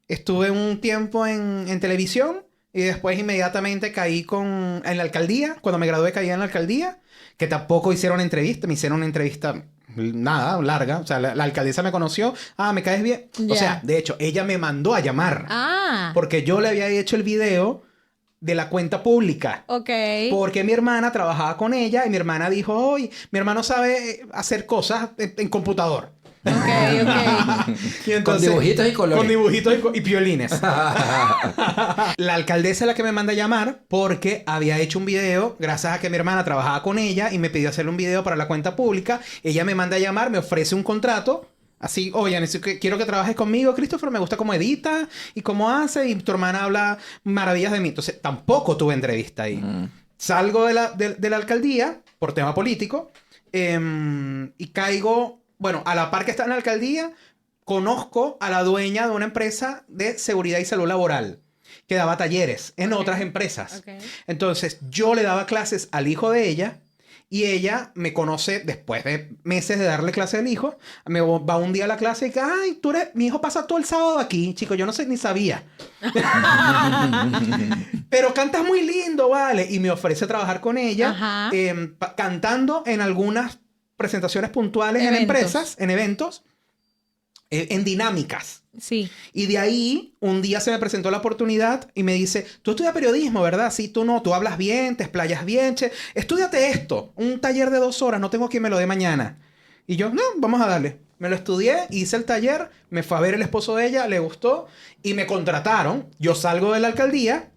estuve un tiempo en televisión y después inmediatamente caí en la alcaldía. Cuando me gradué caí en la alcaldía, que tampoco hicieron entrevista. Me hicieron una entrevista nada, larga. O sea, la alcaldesa me conoció. ¿Me caes bien? Ya. O sea, de hecho, ella me mandó a llamar. Ah. Porque yo le había hecho el video de la cuenta pública. Ok. Porque mi hermana trabajaba con ella y mi hermana dijo, oye, mi hermano sabe hacer cosas en computador. Ok. Y entonces, Con dibujitos y colores. Con dibujitos y piolines. La alcaldesa es la que me manda a llamar porque había hecho un video gracias a que mi hermana trabajaba con ella y me pidió hacerle un video para la cuenta pública. Ella me manda a llamar, me ofrece un contrato. Así, oye, quiero que trabajes conmigo, Christopher. Me gusta cómo edita y cómo hace. Y tu hermana habla maravillas de mí. Entonces, tampoco tuve entrevista ahí. Salgo de la alcaldía por tema político y caigo... Bueno, a la par que está en la alcaldía, conozco a la dueña de una empresa de seguridad y salud laboral que daba talleres en otras empresas. Ok. Entonces, yo le daba clases al hijo de ella y ella me conoce después de meses de darle clase al hijo. Me va un día a la clase y dice, ay, mi hijo pasa todo el sábado aquí, chico. Yo no sé, ni sabía. Pero cantas muy lindo, vale. Y me ofrece trabajar con ella Ajá. cantando en algunas presentaciones puntuales en empresas, en eventos, en dinámicas. Sí. Y de ahí, un día se me presentó la oportunidad y me dice, tú estudias periodismo, ¿verdad? Sí, tú no, tú hablas bien, te explayas bien, che. Estúdiate esto, un taller de 2 horas, no tengo quien me lo dé mañana. Y yo, no, vamos a darle. Me lo estudié, hice el taller, me fue a ver el esposo de ella, le gustó y me contrataron. Yo salgo de la alcaldía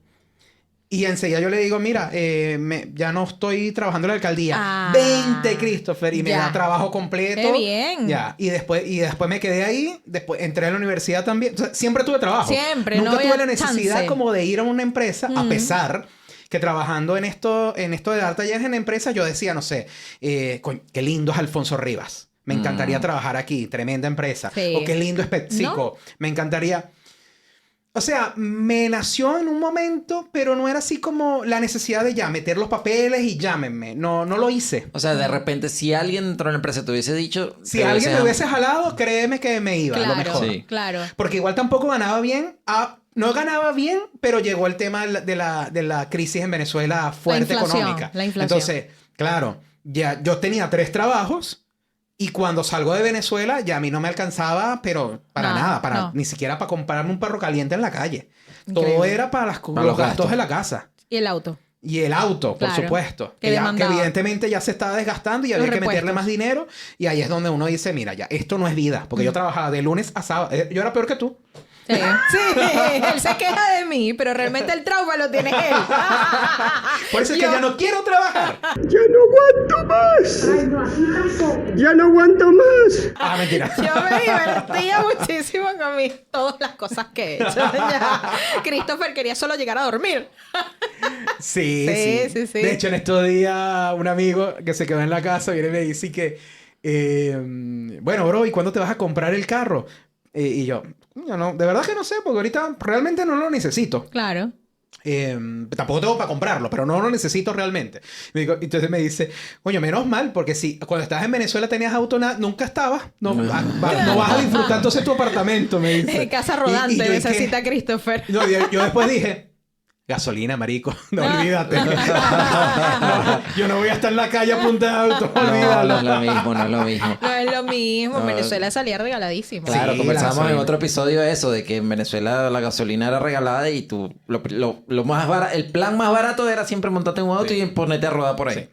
y enseguida yo le digo, mira, ya no estoy trabajando en la alcaldía. 20, Christopher, y me da trabajo completo. ¡Qué bien! Ya, y después me quedé ahí, después entré a la universidad también. O sea, siempre tuve trabajo. Siempre, Nunca no tuve había la necesidad chance. como de ir a una empresa, a pesar que trabajando en esto de dar talleres en empresas, yo decía, no sé, qué lindo es Alfonso Rivas. Me encantaría trabajar aquí, tremenda empresa. Sí. O qué lindo es PepsiCo. Me encantaría... O sea, me nació en un momento, pero no era así como la necesidad de ya meter los papeles y llámenme. No lo hice. O sea, de repente, si alguien dentro de la empresa te hubiese dicho... Si alguien me hubiese jalado, créeme que me iba, a lo Claro, mejor. Sí. claro. Porque igual tampoco ganaba bien. No ganaba bien, pero llegó el tema de la crisis en Venezuela fuerte económica. La inflación. Entonces, claro, ya yo tenía 3 trabajos. Y cuando salgo de Venezuela, ya a mí no me alcanzaba, pero para No, nada, no. ni siquiera para comprarme un perro caliente en la calle. Todo Increíble. era para los los gastos gastos de la casa. Y el auto. Y el auto, por Claro, supuesto. que Que demandaba. evidentemente ya se estaba desgastando y Los había que meterle repuestos. más dinero. Y ahí es donde uno dice, mira, ya, esto no es vida. Porque yo trabajaba de lunes a sábado. Yo era peor que tú. Sí. Sí, él se queja de mí, pero realmente el trauma lo tiene él. Por eso es que ya no quiero trabajar. ¡Ya no aguanto más! ¡Ya no aguanto más! Mentira. Yo me divertía muchísimo con todas las cosas que he hecho. Ya. Christopher quería solo llegar a dormir. Sí, Sí, sí. sí, sí. De hecho, en estos días, un amigo que se quedó en la casa viene y me dice que, bueno, bro, ¿y cuándo te vas a comprar el carro? Y yo no, de verdad que no sé, porque ahorita realmente no lo necesito. Claro. Tampoco tengo para comprarlo, pero no lo necesito realmente. Entonces me dice, coño, menos mal, porque si cuando estabas en Venezuela tenías auto, nunca estabas, no vas a disfrutar entonces tu apartamento, me dice. Casa rodante Y yo dije, necesita Christopher. no, yo después dije, Gasolina, marico. No, olvídate. No, yo no voy a estar en la calle a punta de auto. No, Olvídalo. no es lo mismo, no es lo mismo. No es lo mismo. No. Venezuela salía regaladísimo. Claro, Sí, conversamos la en gasolina. otro episodio de eso, de que en Venezuela la gasolina era regalada y tú lo más barato, el plan más barato era siempre montarte en un auto y ponerte a rodar por ahí. Sí.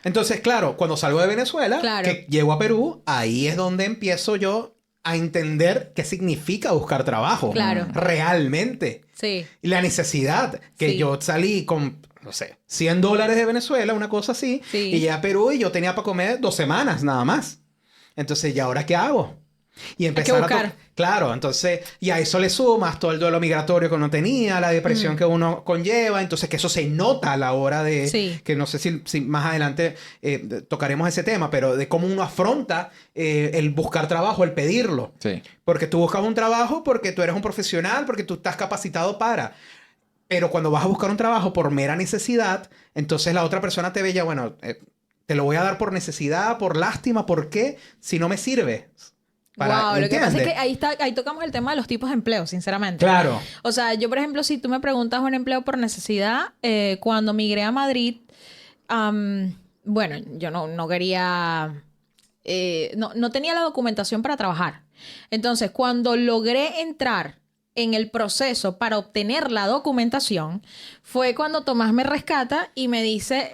Entonces, claro, cuando salgo de Venezuela, Claro. que llego a Perú, ahí es donde empiezo yo a entender qué significa buscar trabajo. Claro. Realmente. Sí. Y la necesidad. Que Sí. yo salí con, no sé, $100 de Venezuela, una cosa así. Sí. Y llegué a Perú y yo tenía para comer 2 semanas nada más. Entonces, ¿y ahora qué hago? Y empezar buscar. Claro, entonces, y a eso le sumas todo el duelo migratorio que uno tenía, la depresión que uno conlleva, entonces que eso se nota a la hora de, Sí. que no sé si más adelante tocaremos ese tema, pero de cómo uno afronta el buscar trabajo, el pedirlo. Sí. Porque tú buscas un trabajo porque tú eres un profesional, porque tú estás capacitado para. Pero cuando vas a buscar un trabajo por mera necesidad, entonces la otra persona te ve ya, bueno, te lo voy a dar por necesidad, por lástima, ¿por qué? Si no me sirve. Wow, lo que pasa es ¿entiendes? que ahí tocamos el tema de los tipos de empleo, sinceramente. Claro. O sea, yo, por ejemplo, si tú me preguntas un empleo por necesidad, cuando migré a Madrid, bueno, yo no quería... no tenía la documentación para trabajar. Entonces, cuando logré entrar en el proceso para obtener la documentación, fue cuando Tomás me rescata y me dice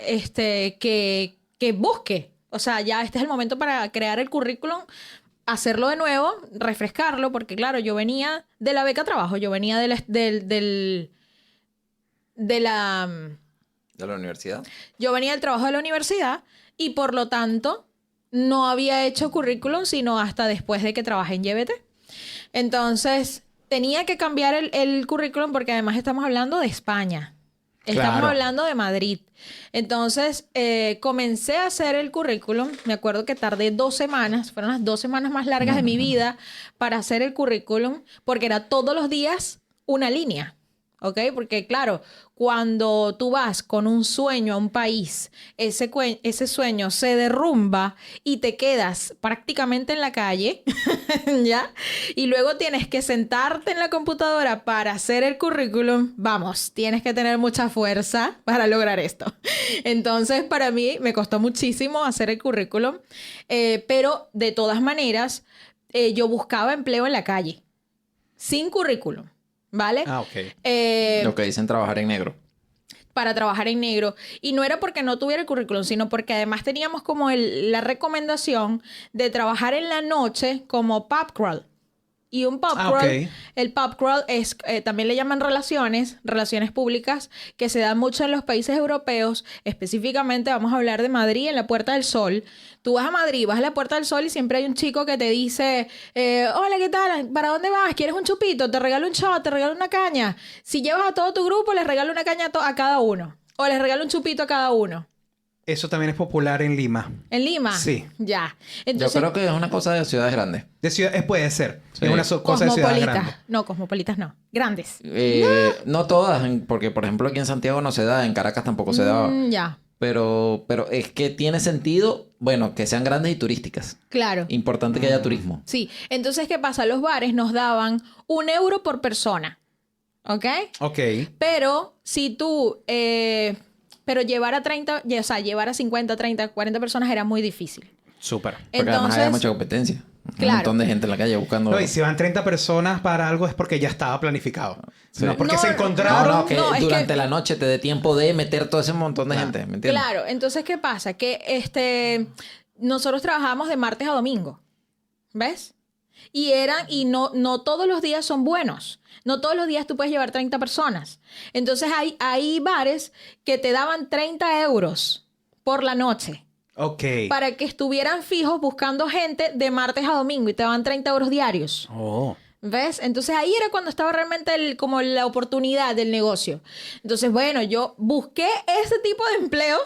que busque. O sea, ya este es el momento para crear el currículum, hacerlo de nuevo, refrescarlo, porque claro, yo venía de la beca trabajo, yo venía de la De la universidad. yo venía del trabajo de la universidad y por lo tanto no había hecho currículum sino hasta después de que trabajé en YBT. Entonces tenía que cambiar el currículum porque además estamos hablando de España. Estamos Claro. hablando de Madrid. Entonces, comencé a hacer el currículum. Me acuerdo que tardé 2 semanas. Fueron las 2 semanas más largas de mi vida para hacer el currículum. Porque era todos los días una línea. ¿Ok? Porque, claro, cuando tú vas con un sueño a un país, ese sueño se derrumba y te quedas prácticamente en la calle, ¿ya? Y luego tienes que sentarte en la computadora para hacer el currículum. Vamos, tienes que tener mucha fuerza para lograr esto. Entonces, para mí me costó muchísimo hacer el currículum, pero de todas maneras, yo buscaba empleo en la calle, sin currículum. ¿Vale? Ah, ok. Lo que dicen trabajar en negro. Para trabajar en negro. Y no era porque no tuviera el currículum, sino porque además teníamos como la recomendación de trabajar en la noche como pub crawl. Y un pub crawl, ok. el pub crawl es, también le llaman relaciones públicas, que se dan mucho en los países europeos. Específicamente vamos a hablar de Madrid, en la Puerta del Sol. Tú vas a Madrid, vas a la Puerta del Sol y siempre hay un chico que te dice, hola, ¿qué tal? ¿Para dónde vas? ¿Quieres un chupito? Te regalo un shot, te regalo una caña. Si llevas a todo tu grupo, les regalo una caña a cada uno. O les regalo un chupito a cada uno. Eso también es popular en Lima. ¿En Lima? Sí. Ya. Yo Entonces, creo que es una cosa de ciudades grandes. De ciudad, puede ser. Sí. Es una cosa de ciudad grande. cosmopolitas. No, cosmopolitas no. Grandes. No todas, porque por ejemplo aquí en Santiago no se da, en Caracas tampoco se daba. Ya. Pero es que tiene sentido, bueno, que sean grandes y turísticas. Claro. Importante que haya turismo. Sí. Entonces, ¿qué pasa? Los bares nos daban €1 por persona. ¿Ok? Ok. Pero si tú... pero llevar a 30... O sea, llevar a 50, 30, 40 personas era muy difícil. Súper. Porque además había mucha competencia. Claro. Un montón de gente en la calle buscando... No, y si van 30 personas para algo es porque ya estaba planificado. Sí. No, porque No, se no, encontraron. No, que No, es durante que- la noche te dé tiempo de meter todo ese montón de gente, ¿me entiendes? Claro. Entonces, ¿qué pasa? Que nosotros trabajábamos de martes a domingo. ¿Ves? Y no todos los días son buenos. No todos los días tú puedes llevar 30 personas. Entonces hay bares que te daban 30 euros por la noche Ok. para que estuvieran fijos buscando gente de martes a domingo y te daban 30 euros diarios. Oh. ¿Ves? Entonces ahí era cuando estaba realmente como la oportunidad del negocio. Entonces, bueno, yo busqué ese tipo de empleo,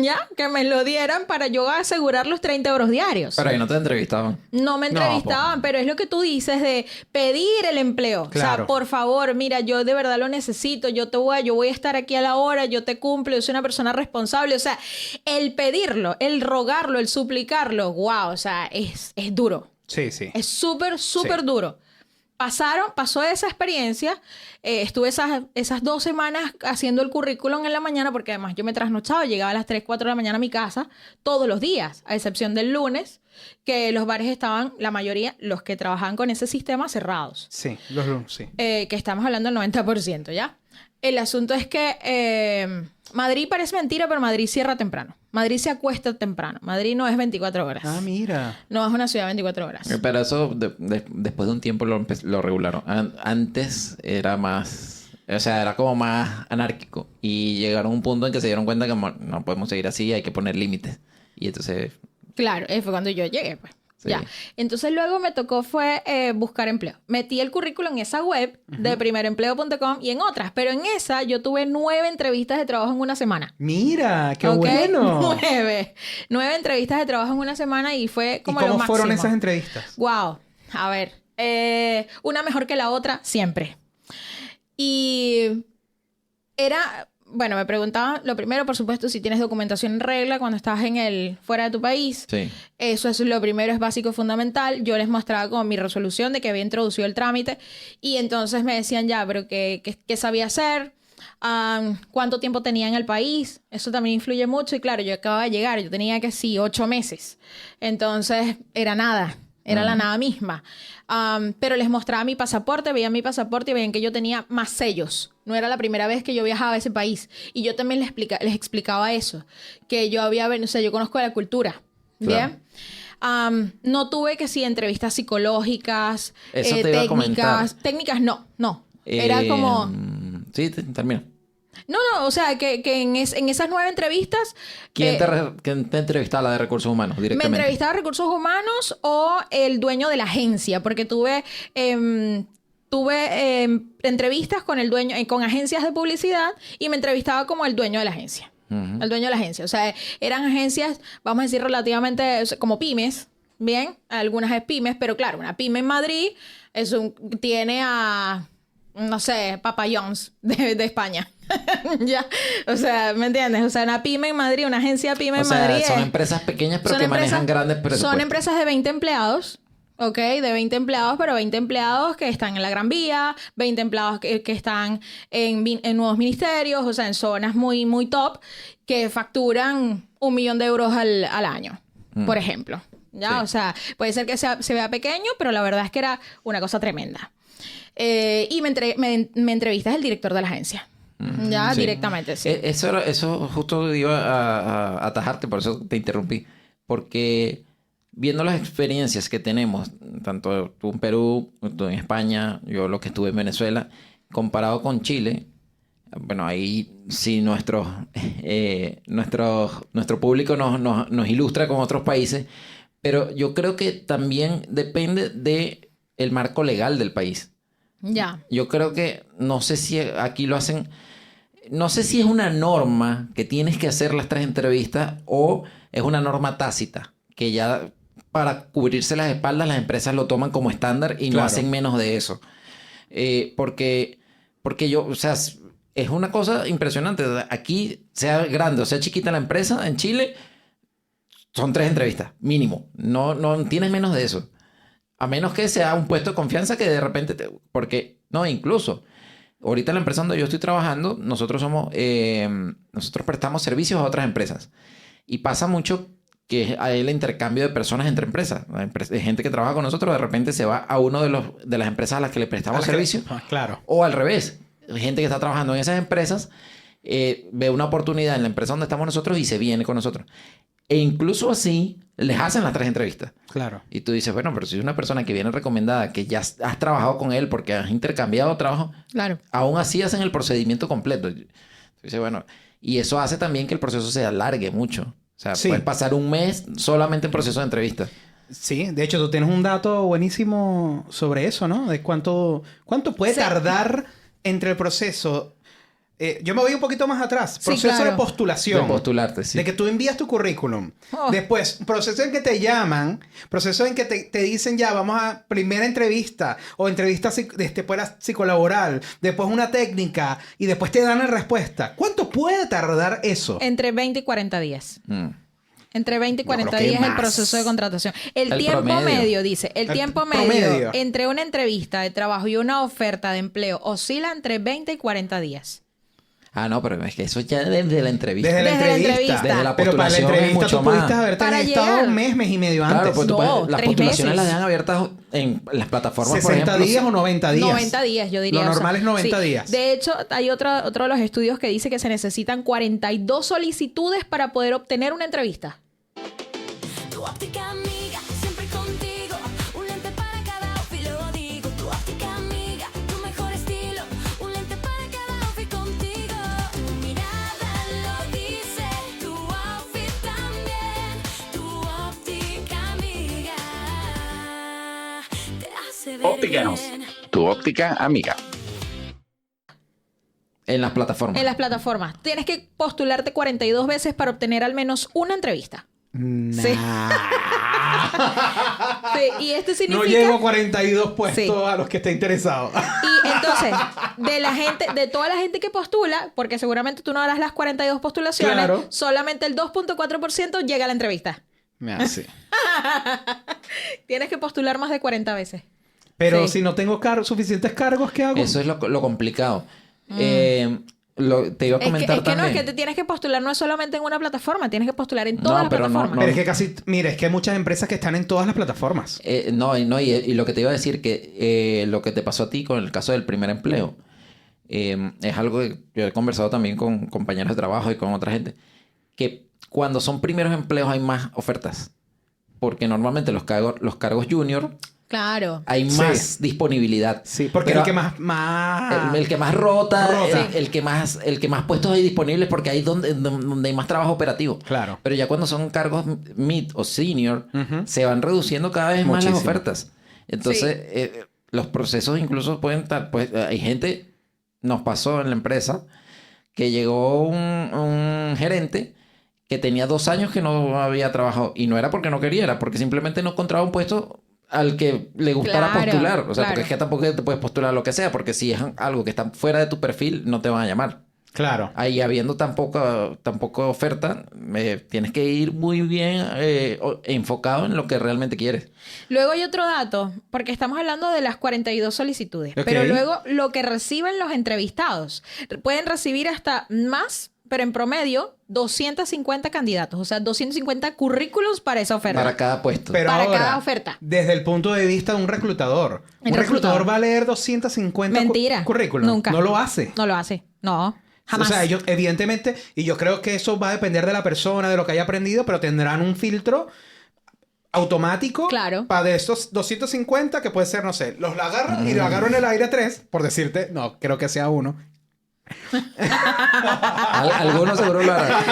¿ya? Que me lo dieran para yo asegurar los 30 euros diarios. Pero ahí no te entrevistaban. No me No, entrevistaban, pero es lo que tú dices de pedir el empleo. O sea, Claro. por favor, mira, yo de verdad lo necesito, yo voy a estar aquí a la hora, yo te cumplo, yo soy una persona responsable. O sea, el pedirlo, el rogarlo, el suplicarlo, wow, o sea, es duro. Sí, sí. Es súper Sí. duro. pasó esa experiencia. Estuve esas 2 semanas haciendo el currículum en la mañana, porque además yo me trasnochaba, llegaba a las 3, 4 de la mañana a mi casa todos los días, a excepción del lunes, que los bares estaban, la mayoría, los que trabajaban con ese sistema, cerrados. Sí, sí. Que estamos hablando del 90%, ¿ya? El asunto es que Madrid parece mentira, pero Madrid cierra temprano. Madrid se acuesta temprano. Madrid no es 24 horas. Ah, mira. No es una ciudad de 24 horas. Pero eso después de un tiempo lo regularon. Antes era más... O sea, era como más anárquico. Y llegaron a un punto en que se dieron cuenta que no podemos seguir así, hay que poner límites. Y entonces... Claro, fue cuando yo llegué, pues. Sí. Ya. Entonces luego me tocó buscar empleo. Metí el currículum en esa web de primerempleo.com y en otras, pero en esa yo tuve 9 entrevistas de trabajo en una semana. Mira, qué ¿Ok? bueno. 9 entrevistas de trabajo en una semana y fue como ¿Y lo cómo máximo. fueron esas entrevistas? Wow. A ver. Una mejor que la otra, siempre. Y era... Bueno, me preguntaban, lo primero, por supuesto, si tienes documentación en regla cuando estás fuera de tu país. Sí. Eso es lo primero, es básico, fundamental. Yo les mostraba como mi resolución de que había introducido el trámite. Y entonces me decían ya, pero ¿qué sabía hacer? ¿Cuánto tiempo tenía en el país? Eso también influye mucho. Y claro, yo acababa de llegar, yo tenía que 8 meses. Entonces, era nada. Era la nada misma. Pero les mostraba mi pasaporte, veían mi pasaporte y veían que yo tenía más sellos. No era la primera vez que yo viajaba a ese país. Y yo también les explicaba eso. Que yo yo conozco la cultura. ¿Bien? Claro. No tuve entrevistas psicológicas, Eso te iba a comentar. técnicas. Técnicas no. Era como... Sí, termina. No, o sea, que en esas 9 entrevistas... ¿Quién te entrevistaba, la de recursos humanos, directamente? Me entrevistaba recursos humanos o el dueño de la agencia, porque tuve entrevistas con el dueño, con agencias de publicidad y me entrevistaba como el dueño de la agencia. Uh-huh. El dueño de la agencia. O sea, eran agencias, vamos a decir, relativamente como pymes, ¿bien? Algunas es pymes, pero claro, una pyme en Madrid tiene a... no sé, Papa John's de España. Ya, o sea, ¿me entiendes? O sea, una pyme en Madrid, una agencia pyme en Madrid. Son empresas pequeñas, pero que manejan grandes presupuestos. Son empresas de 20 empleados, ¿ok? De 20 empleados, pero 20 empleados que están en la Gran Vía, 20 empleados que están en nuevos ministerios, o sea, en zonas muy, muy top, que facturan 1 millón de euros al año, por ejemplo. ¿Ya? Sí. O sea, puede ser que se vea pequeño, pero la verdad es que era una cosa tremenda. Y me entrevistas el director de la agencia. Ya, sí. Directamente, sí. Eso justo iba a atajarte, por eso te interrumpí. Porque viendo las experiencias que tenemos, tanto tú en Perú, tú en España, yo lo que estuve en Venezuela, comparado con Chile, bueno, ahí sí nuestro público nos ilustra con otros países, pero yo creo que también depende del marco legal del país. Ya. Yo creo que, no sé si aquí lo hacen, no sé si es una norma que tienes que hacer las 3 entrevistas o es una norma tácita, que ya para cubrirse las espaldas las empresas lo toman como estándar y no hacen menos de eso. Porque yo, o sea, es una cosa impresionante. Aquí, sea grande o sea chiquita la empresa, en Chile, son 3 entrevistas, mínimo. No tienes menos de eso. A menos que sea un puesto de confianza que de repente... Porque, no, incluso... Ahorita en la empresa donde yo estoy trabajando, nosotros prestamos servicios a otras empresas. Y pasa mucho que hay el intercambio de personas entre empresas. Hay gente que trabaja con nosotros, de repente se va a uno de las empresas a las que le prestamos servicio. Claro. O al revés. Gente que está trabajando en esas empresas ve una oportunidad en la empresa donde estamos nosotros y se viene con nosotros. E incluso así les hacen las 3 entrevistas. Claro. Y tú dices, bueno, pero si es una persona que viene recomendada, que ya has trabajado con él porque has intercambiado trabajo, Claro. aún así hacen el procedimiento completo. Tú dices, bueno, y eso hace también que el proceso se alargue mucho. O sea, Sí. puedes pasar un mes solamente en proceso de entrevista. Sí, de hecho tú tienes un dato buenísimo sobre eso, ¿no? De cuánto puede Sí. tardar entre el proceso. Yo me voy un poquito más atrás. Sí, Proceso claro. de postulación. De postularte, sí. De que tú envías tu currículum. Oh. Después, proceso en que te llaman. Proceso en que te dicen ya, vamos a primera entrevista. O entrevista después la psicolaboral. Después una técnica. Y después te dan la respuesta. ¿Cuánto puede tardar eso? Entre 20 y 40 días. Entre 20 y 40 creo que días el más. proceso de contratación. El El tiempo promedio. medio, dice. El tiempo medio promedio. entre una entrevista de trabajo y una oferta de empleo oscila entre 20 y 40 días. Ah, no, pero es que eso ya desde la entrevista. Desde la Desde la entrevista. entrevista. Desde la Pero para la postulación es entrevista mucho tú pudiste más. haberte Para estado llegar. un mes y medio Claro, antes. pues tú No, puedes- las 3 postulaciones meses. las dejan abiertas en las plataformas, 60 por ejemplo. días o 90 días. 90 días, yo diría. Lo o sea, normal es 90 sí. días. De hecho, hay otro de los estudios que dice que se necesitan 42 solicitudes para poder obtener una entrevista. Tu óptica amiga, siempre contigo. Un lente para cada outfit, lo digo. Tu óptica amiga, tu mejor estilo. Un lente para cada outfit contigo. Tu mirada lo dice, tu outfit también. Tu óptica amiga te hace ver Óptica-nos, bien. tu óptica amiga. En las plataformas. En las plataformas. Tienes que postularte 42 veces para obtener al menos una entrevista. Sí. Sí, y esto No significa... llego a 42 puestos Sí. a los que esté interesado. Y entonces, de toda la gente que postula, porque seguramente tú no harás las 42 postulaciones, Claro. solamente el 2.4% llega a la entrevista. Sí. Tienes que postular más de 40 veces. Pero Sí. si no tengo suficientes cargos, ¿qué hago? Eso es lo complicado. Te iba a Es comentar que no, es también. que te tienes que postular no es solamente en una plataforma, tienes que postular en todas las pero no- plataformas. Pero es que casi... Mira, es que hay muchas empresas que están en todas las plataformas. Y lo que te iba a decir que lo que te pasó a ti con el caso del primer empleo es algo que yo he conversado también con compañeros de trabajo y con otra gente, que cuando son primeros empleos hay más ofertas, porque normalmente los cargos junior Claro. hay Sí. más disponibilidad. Sí, porque Pero el que más... el que más rota, Rota. el que más puestos hay disponibles porque ahí donde hay más trabajo operativo. Claro. Pero ya cuando son cargos mid o senior, Ujú. se van reduciendo cada vez más las Muchísimo. ofertas. Entonces, los procesos incluso pueden estar... Pues hay gente, nos pasó en la empresa, que llegó un gerente que tenía 2 años que no había trabajado. Y no era porque no quería, era porque simplemente no encontraba un puesto al que le gustara Claro, postular. O sea, claro. porque es que tampoco te puedes postular lo que sea, porque si es algo que está fuera de tu perfil, no te van a llamar. Claro. Ahí habiendo tan poca oferta, tienes que ir muy bien enfocado en lo que realmente quieres. Luego hay otro dato, porque estamos hablando de las 42 solicitudes, Ok. pero luego lo que reciben los entrevistados, pueden recibir hasta más, pero en promedio 250 candidatos, o sea, 250 currículums para esa oferta. Para cada puesto. Pero Para ahora, cada oferta. desde el punto de vista de un reclutador. El Un reclutador reclutador va a leer 250 Mentira. currículums. Nunca. No lo hace. No lo hace. No. Jamás. O sea, ellos, evidentemente, y yo creo que eso va a depender de la persona, de lo que haya aprendido, pero tendrán un filtro automático Claro. para de estos 250 que puede ser, no sé, los agarro y lo agarro en el aire 3, por decirte, no, creo que sea uno. Algunos seguro lo harán.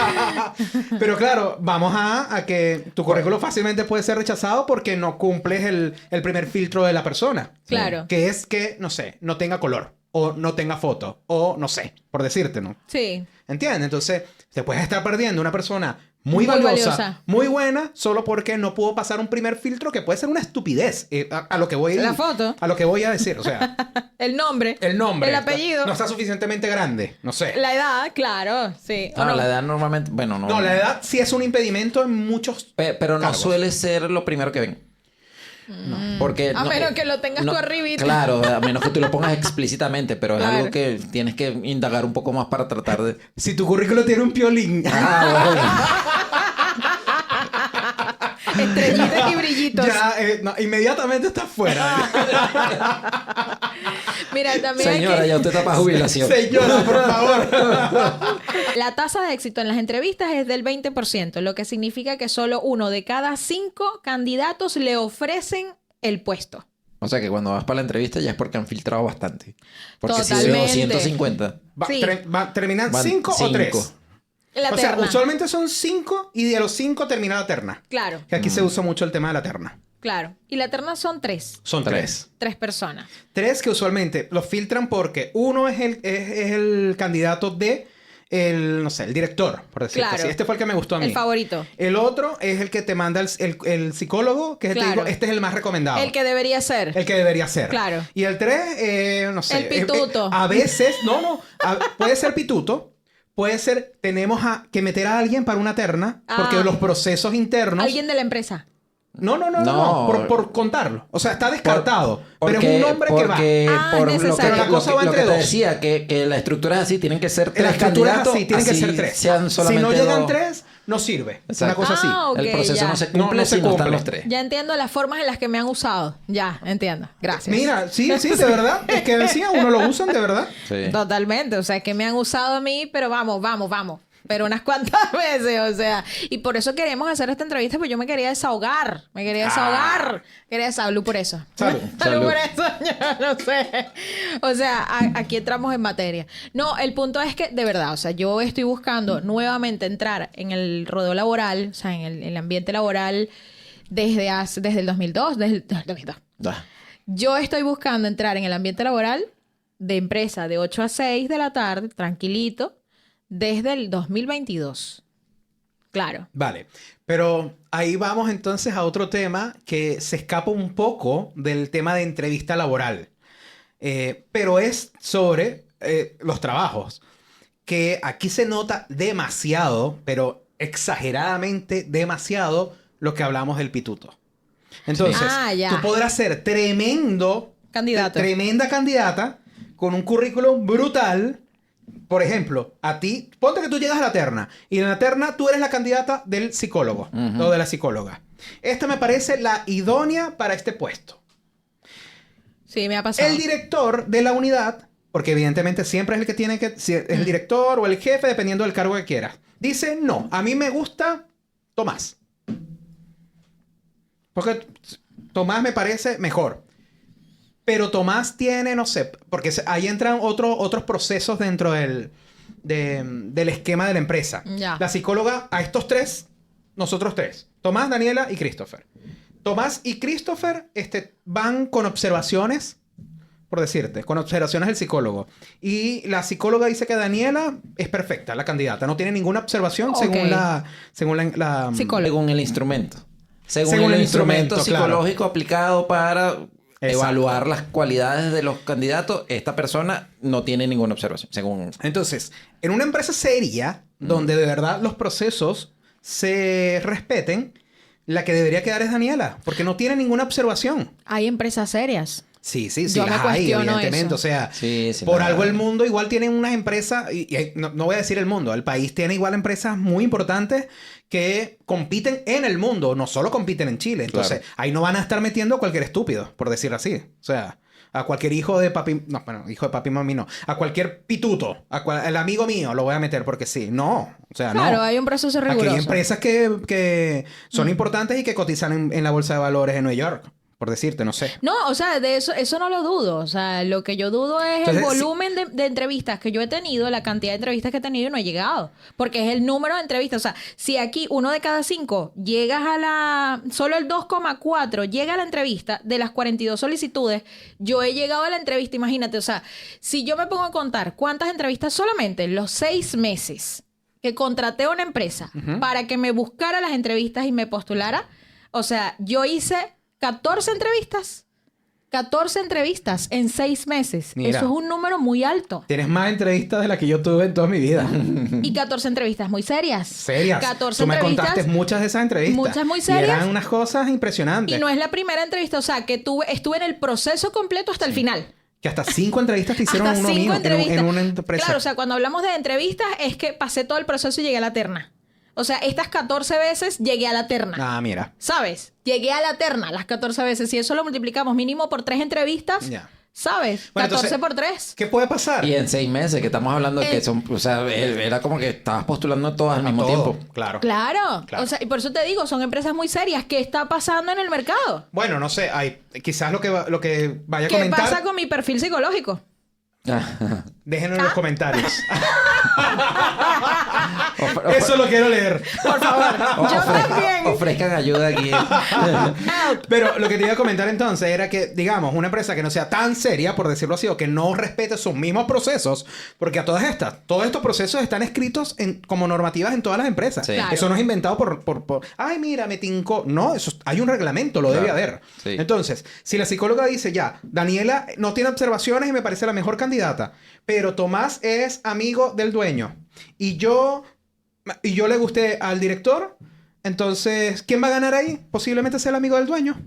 Pero claro, vamos a que tu currículo fácilmente puede ser rechazado porque no cumples el primer filtro de la persona. Claro. Que es que, no sé, no tenga color, o no tenga foto, o no sé, por decirte, ¿no? Sí. ¿Entiendes? Entonces, te puedes estar perdiendo una persona muy, Muy valiosa, valiosa. muy buena, solo porque no pudo pasar un primer filtro que puede ser una estupidez. A lo que voy La foto. A lo que voy a decir. O sea, El nombre. el nombre. El apellido. No está suficientemente grande. No sé. La edad, claro. Sí. ¿O No, no? la edad normalmente... Bueno, no. No, la edad sí es un impedimento en muchos... Pero no cargos. suele ser lo primero que ven. Porque A menos que lo tengas tú arribita. Claro, a menos que tú lo pongas explícitamente, pero es Claro. algo que tienes que indagar un poco más para tratar de... Si tu currículo tiene un piolín... Estrellitas y brillitos. ya, no, inmediatamente estás fuera. Mira, también hay Señora, que- ya usted está para jubilación. Señora, por favor. La tasa de éxito en las entrevistas es del 20%, lo que significa que solo 1 de cada 5 candidatos le ofrecen el puesto. O sea que cuando vas para la entrevista ya es porque han filtrado bastante. Porque si de Totalmente. 250... Sí. ¿Terminan Van 5 o cinco. 3? La O sea, terna. usualmente son 5 y de los 5 termina la terna. Claro, Que aquí se usa mucho el tema de la terna. claro. Y la terna son 3. Son 3. 3 personas. 3 que usualmente los filtran porque uno es el candidato de el, no sé, el director, por decirlo Claro. así. Este fue el que me gustó a mí. El favorito. El otro es el que te manda el psicólogo, que te Claro. digo, este es el más recomendado. El que debería ser. El que debería ser. Claro. Y el 3, no sé. El pituto. A veces, puede ser pituto, puede ser, tenemos que meter a alguien para una terna, porque Ah. los procesos internos... Alguien de la empresa. No. No. Por contarlo. O sea, está descartado. Porque, pero es un nombre que va. porque Ah, por es lo que, necesario. La cosa va lo que entre te dos. decía, que la estructura es así, tienen que ser La tres estructura es candidatos. así, tienen que así ser tres. Sean Si solamente no llegan dos. tres, no sirve. Exacto. Una cosa así. Ah, ok, El proceso ya. no se cumple No se si no están cumple. los tres. Ya entiendo las formas en las que me han usado. Ya, entiendo. Gracias. Mira, sí, de verdad. Es que decía, uno lo usan de verdad. Sí. Totalmente. O sea, que me han usado a mí, pero vamos. Pero unas cuantas veces, o sea. Y por eso queremos hacer esta entrevista, porque yo me quería desahogar. Quería salud por eso. Salud. Salud por eso, yo no sé. O sea, aquí entramos en materia. No, el punto es que, de verdad, o sea, yo estoy buscando nuevamente entrar en el rodeo laboral, o sea, en el ambiente laboral desde el 2002, desde el 2002. Ah. Yo estoy buscando entrar en el ambiente laboral de empresa de 8 a 6 de la tarde, tranquilito, desde el 2022. Claro. Vale. Pero ahí vamos entonces a otro tema que se escapa un poco del tema de entrevista laboral. Pero es sobre los trabajos. Que aquí se nota demasiado, pero exageradamente demasiado, lo que hablamos del pituto. Entonces, ya. tú podrás ser Candidato. tremenda candidata, con un currículum brutal. Por ejemplo, a ti, ponte que tú llegas a la terna y en la terna tú eres la candidata del psicólogo o de la psicóloga. Esta me parece la idónea para este puesto. Sí, me ha pasado. El director de la unidad, porque evidentemente siempre es el que tiene que, es el director o el jefe, dependiendo del cargo que quieras, dice, no, a mí me gusta Tomás. Porque Tomás me parece mejor. Pero Tomás tiene, no sé, porque ahí entran otros procesos dentro del esquema de la empresa. Ya. La psicóloga, a estos tres, nosotros tres. Tomás, Daniela y Christopher. Tomás y Christopher van con observaciones, por decirte, con observaciones del psicólogo. Y la psicóloga dice que Daniela es perfecta, la candidata. No tiene ninguna observación Ok. según la Psicóloga. Según el instrumento. Según Según el el instrumento instrumento, claro. psicológico aplicado para Exacto. evaluar las cualidades de los candidatos, esta persona no tiene ninguna observación. Según... Entonces, en una empresa seria, donde de verdad los procesos se respeten, la que debería quedar es Daniela, porque no tiene ninguna observación. Hay empresas serias. Sí, Yo me las hay, cuestiono evidentemente. eso. O sea, Sí, sí, por no. algo el mundo igual tiene unas empresas, no voy a decir el mundo, el país tiene igual empresas muy importantes que compiten en el mundo, no solo compiten en Chile. Entonces, Claro. ahí no van a estar metiendo a cualquier estúpido, por decirlo así. O sea, a cualquier hijo de papi... No, bueno, hijo de papi y mami no. A cualquier pituto, al amigo mío lo voy a meter porque sí. No, o sea, no. Claro, hay un proceso Aquí riguroso. hay empresas que son importantes y que cotizan en la bolsa de valores de Nueva York, por decirte, no sé. No, o sea, de eso no lo dudo. O sea, lo que yo dudo es el Entonces, volumen de entrevistas que yo he tenido, la cantidad de entrevistas que he tenido y no he llegado. Porque es el número de entrevistas. O sea, si aquí 1 de cada 5 llegas solo el 2,4 llega a la entrevista de las 42 solicitudes, yo he llegado a la entrevista, imagínate. O sea, si yo me pongo a contar cuántas entrevistas solamente en los 6 meses que contraté a una empresa para que me buscara las entrevistas y me postulara, o sea, yo hice 14 entrevistas. 14 entrevistas en 6 meses. Mira. Eso es un número muy alto. Tienes más entrevistas de las que yo tuve en toda mi vida. Y 14 entrevistas muy serias. Serias. 14 Tú me entrevistas. contaste muchas de esas entrevistas. Muchas muy Y serias. eran unas cosas impresionantes. Y no es la primera entrevista. O sea, que estuve en el proceso completo hasta el final. Que hasta 5 entrevistas te hicieron Hasta uno 5 mismo entrevistas. en una empresa. Claro, o sea, cuando hablamos de entrevistas es que pasé todo el proceso y llegué a la terna. O sea, estas 14 veces llegué a la terna. Ah, mira. ¿Sabes? Llegué a la terna las 14 veces. Si eso lo multiplicamos mínimo por 3 entrevistas, Ya. ¿sabes? Bueno, 14 entonces, por 3. ¿Qué puede pasar? Y en 6 meses, que estamos hablando de que son... O sea, era como que estabas postulando todas al mismo Todo, tiempo. Claro. Claro. Claro. O sea, y por eso te digo, son empresas muy serias. ¿Qué está pasando en el mercado? Bueno, no sé. Quizás lo que vaya a ¿Qué comentar... pasa con mi perfil psicológico? Déjenlo en los comentarios. Of- Eso lo quiero leer. Por favor. Yo también. Ofrezcan ayuda aquí. Pero lo que te iba a comentar entonces era que, digamos, una empresa que no sea tan seria, por decirlo así, o que no respete sus mismos procesos, porque a todas estas, todos estos procesos están escritos como normativas en todas las empresas. Sí. Claro. Eso no es inventado por ay, mira, me tincó. No, hay un reglamento, lo debe Claro. haber. Sí. Entonces, si la psicóloga dice, ya, Daniela no tiene observaciones y me parece la mejor candidata, pero Tomás es amigo del dueño. y yo le gusté al director, entonces, ¿quién va a ganar ahí? Posiblemente sea el amigo del dueño.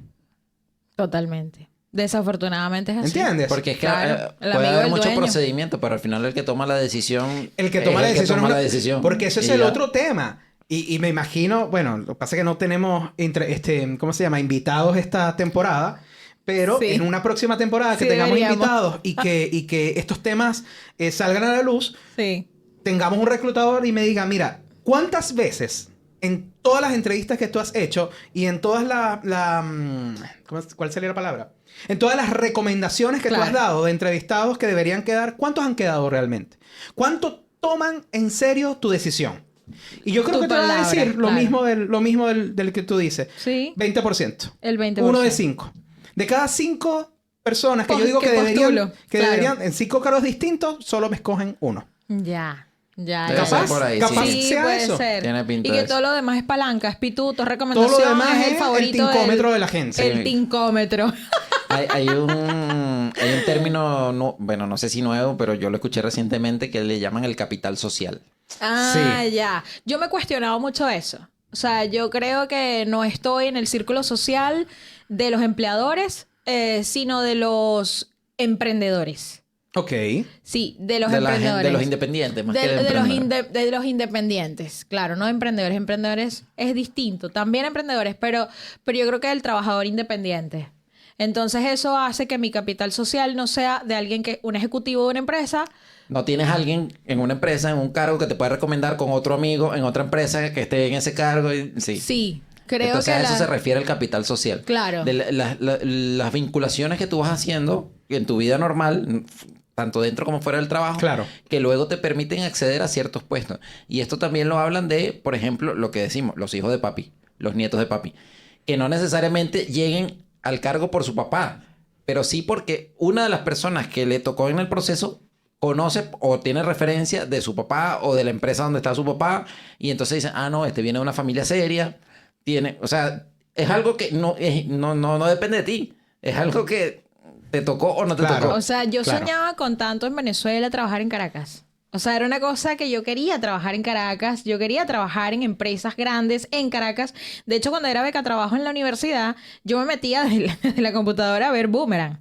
Totalmente. Desafortunadamente es así. ¿Entiendes? Porque es que Claro, el puede amigo haber del mucho dueño. procedimiento, pero al final el que toma la decisión... El que toma la es el decisión. toma es la una- decisión. Porque eso es Y el ya. otro tema. Y me imagino, bueno, lo que pasa es que no tenemos, ¿cómo se llama? Invitados esta temporada. Pero Sí. en una próxima temporada que Sí, tengamos deberíamos. invitados y que estos temas salgan a la luz, Sí. tengamos un reclutador y me diga, mira, ¿cuántas veces en todas las entrevistas que tú has hecho y en todas ¿cuál sería la palabra? En todas las recomendaciones que tú has Claro. dado de entrevistados que deberían quedar, ¿cuántos han quedado realmente? ¿Cuánto toman en serio tu decisión? Y yo creo Tu que te van a palabra, decir lo claro. mismo del que tú dices. Sí. 20%. El 20%. Uno de 5. De cada 5 personas que yo digo Que que postulo, claro. deberían, en 5 cargos distintos, solo me escogen uno. Ya. Ya. Debe ya. ser por ahí, capaz sí. Sí, sea puede eso. ser. Tiene pinta Y de que eso. todo lo demás es palanca, es pituto, es Todo recomendación, lo demás es el es favorito el tincómetro de la agencia. El tincómetro. Hay un término, bueno, no sé si nuevo, pero yo lo escuché recientemente que le llaman el capital social. Ah, Sí. ya. Yo me he cuestionado mucho eso. O sea, yo creo que no estoy en el círculo social de los empleadores, sino de los emprendedores. Ok. Sí, de los De la emprendedores. de los independientes, más que de De los emprendedores. de los independientes, claro, no emprendedores. Emprendedores es distinto, también emprendedores, pero yo creo que el trabajador independiente. Entonces eso hace que mi capital social no sea de alguien que, un ejecutivo de una empresa. No tienes alguien en una empresa, en un cargo que te pueda recomendar con otro amigo en otra empresa que esté en ese cargo. Sí. Sí, creo Entonces que a eso se refiere el capital social. Claro. De las vinculaciones que tú vas haciendo en tu vida normal, tanto dentro como fuera del trabajo, Claro. que luego te permiten acceder a ciertos puestos. Y esto también lo hablan de, por ejemplo, lo que decimos, los hijos de papi, los nietos de papi, que no necesariamente lleguen al cargo por su papá, pero sí porque una de las personas que le tocó en el proceso conoce o tiene referencia de su papá o de la empresa donde está su papá, y entonces dicen, ah, no, este viene de una familia seria, tiene, o sea, es algo que no depende de ti, es algo que te tocó o no te Claro. tocó. O sea, yo Claro. soñaba con tanto en Venezuela trabajar en Caracas. O sea, era una cosa que yo quería trabajar en Caracas, yo quería trabajar en empresas grandes en Caracas. De hecho, cuando era beca trabajo en la universidad, yo me metía de la computadora a ver Boomerang.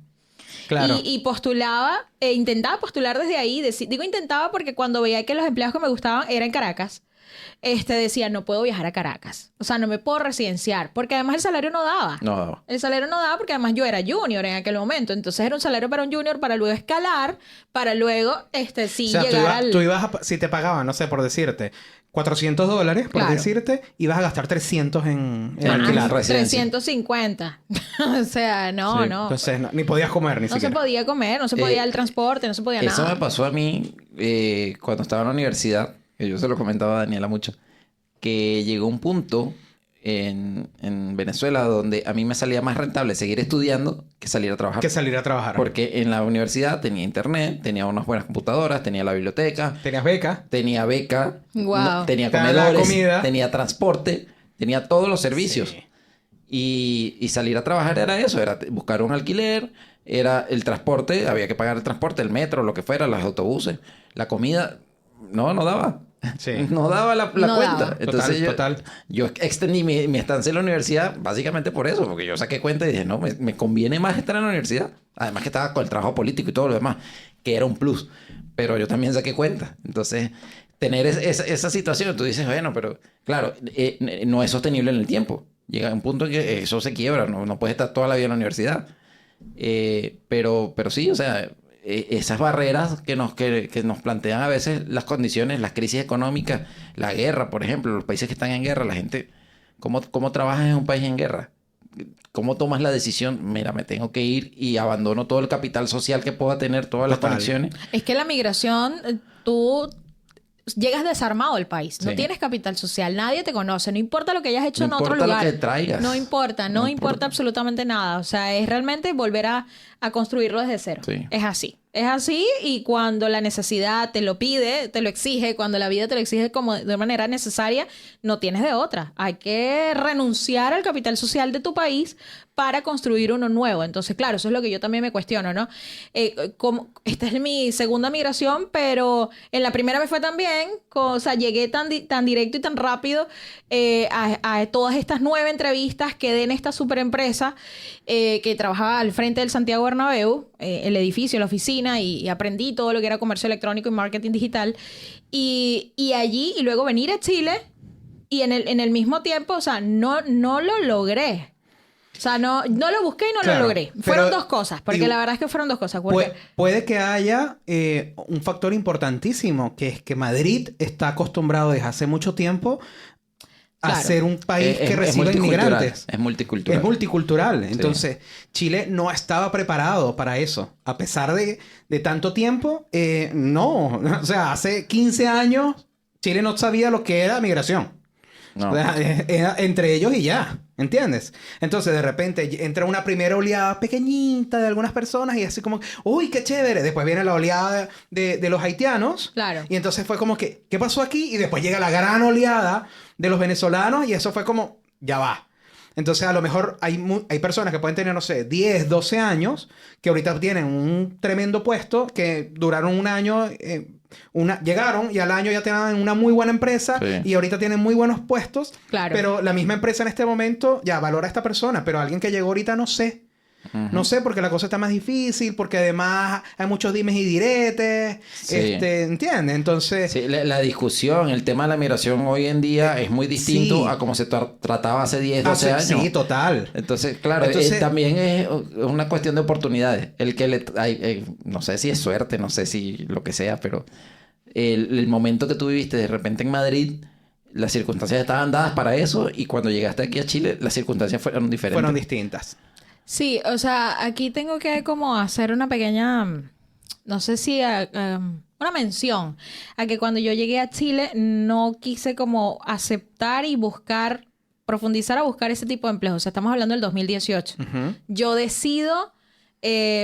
Claro. Y postulaba, intentaba postular desde ahí. Digo intentaba porque cuando veía que los empleados que me gustaban eran en Caracas, decía, no puedo viajar a Caracas. O sea, no me puedo residenciar. Porque además el salario no daba. No. El salario no daba porque además yo era junior en aquel momento. Entonces era un salario para un junior para luego escalar, para luego, sí, O sea, llegar tú ibas si te pagaban, no sé, por decirte, $400, por Claro. decirte, ibas a gastar 300 en Ah, alquilar. residencia. 350. O sea, no, Sí. no. Entonces, ni podías comer ni No se siquiera. podía comer, no se podía el transporte, no se podía Eso nada. me pasó a mí cuando estaba en la universidad, que yo se lo comentaba a Daniela mucho, que llegó un punto en Venezuela donde a mí me salía más rentable seguir estudiando que salir a trabajar. Que salir a trabajar. Porque en la universidad tenía internet, tenía unas buenas computadoras, tenía la biblioteca, Tenías beca. tenía beca, Guau. tenía Te dan la comedores, comida. tenía transporte, tenía todos los servicios. Sí. Y salir a trabajar era eso, era buscar un alquiler, era el transporte, había que pagar el transporte, el metro, lo que fuera, los autobuses, la comida, no daba. Sí. No daba la No cuenta. daba. Entonces Total. yo extendí mi estancia en la universidad básicamente por eso, porque yo saqué cuenta y dije, no, me conviene más estar en la universidad. Además que estaba con el trabajo político y todo lo demás, que era un plus. Pero yo también saqué cuenta. Entonces, tener esa situación, tú dices, bueno, pero claro, no es sostenible en el tiempo. Llega un punto en que eso se quiebra, no puedes estar toda la vida en la universidad. Pero sí, o sea, esas barreras que nos plantean a veces las condiciones, las crisis económicas, la guerra, por ejemplo, los países que están en guerra, la gente, ¿cómo trabajas en un país en guerra? ¿Cómo tomas la decisión? Mira, me tengo que ir y abandono todo el capital social que pueda tener, todas las Total. conexiones. Es que la migración, tú llegas desarmado al país, no Sí. tienes capital social, nadie te conoce, no importa lo que hayas hecho No en otro importa lo lugar. que traigas. No importa, no importa absolutamente nada. O sea, es realmente volver a construirlo desde cero. Sí. Es así. Es así y cuando la necesidad te lo pide, te lo exige, cuando la vida te lo exige como de manera necesaria, no tienes de otra. Hay que renunciar al capital social de tu país para construir uno nuevo. Entonces, claro, eso es lo que yo también me cuestiono, ¿no? Esta es mi segunda migración, pero en la primera me fue tan bien, o sea, llegué tan directo y tan rápido a todas estas 9 entrevistas, quedé en esta super empresa que trabajaba al frente del Santiago Bernabéu, el edificio, la oficina, y aprendí todo lo que era comercio electrónico y marketing digital. Y allí, y luego venir a Chile, y en el mismo tiempo, o sea, no lo logré. O sea, no lo busqué y no lo logré. Fueron dos cosas, porque la verdad es que fueron dos cosas. Puede que haya un factor importantísimo, que es que Madrid está acostumbrado desde hace mucho tiempo a ser un país que recibe inmigrantes. Es multicultural. Es multicultural. Sí. Entonces, Chile no estaba preparado para eso. A pesar de tanto tiempo, no. O sea, hace 15 años, Chile no sabía lo que era migración. No. O sea, era entre ellos y ya. ¿Entiendes? Entonces, de repente, entra una primera oleada pequeñita de algunas personas y así como... ¡Uy, qué chévere! Después viene la oleada de los haitianos. Claro. Y entonces fue como que... ¿Qué pasó aquí? Y después llega la gran oleada de los venezolanos y eso fue como... Ya va. Entonces, a lo mejor hay personas que pueden tener, no sé, 10, 12 años que ahorita tienen un tremendo puesto que duraron un año... llegaron y al año ya tenían una muy buena empresa y ahorita tienen muy buenos puestos. Claro. Pero la misma empresa en este momento ya valora a esta persona. Pero alguien que llegó ahorita no sé. No sé, porque la cosa está más difícil, porque además hay muchos dimes y diretes. Sí. ¿Entiendes? Entonces... Sí, la discusión, el tema de la migración hoy en día es muy distinto a como se trataba hace 10, 12 años. Sí, total. Entonces, claro, también es una cuestión de oportunidades. El que no sé si es suerte, no sé si lo que sea, pero el momento que tú viviste de repente en Madrid, las circunstancias estaban dadas para eso y cuando llegaste aquí a Chile, las circunstancias fueron diferentes. Fueron distintas. Sí, o sea, aquí tengo que como hacer una pequeña, no sé si una mención a que cuando yo llegué a Chile no quise como aceptar y profundizar a buscar ese tipo de empleo. O sea, estamos hablando del 2018. Yo decido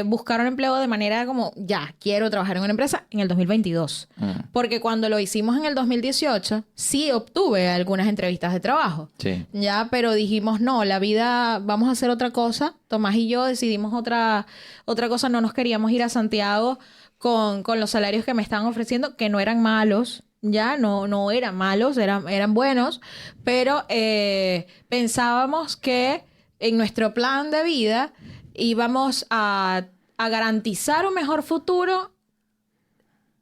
buscar un empleo de manera como, ya, quiero trabajar en una empresa en el 2022. Porque cuando lo hicimos en el 2018, sí obtuve algunas entrevistas de trabajo. Sí. Ya, pero dijimos, no, la vida, vamos a hacer otra cosa. Tomás y yo decidimos otra cosa. No nos queríamos ir a Santiago con los salarios que me estaban ofreciendo, que no eran malos. Ya, no eran malos, eran buenos. Pero pensábamos que en nuestro plan de vida íbamos a garantizar un mejor futuro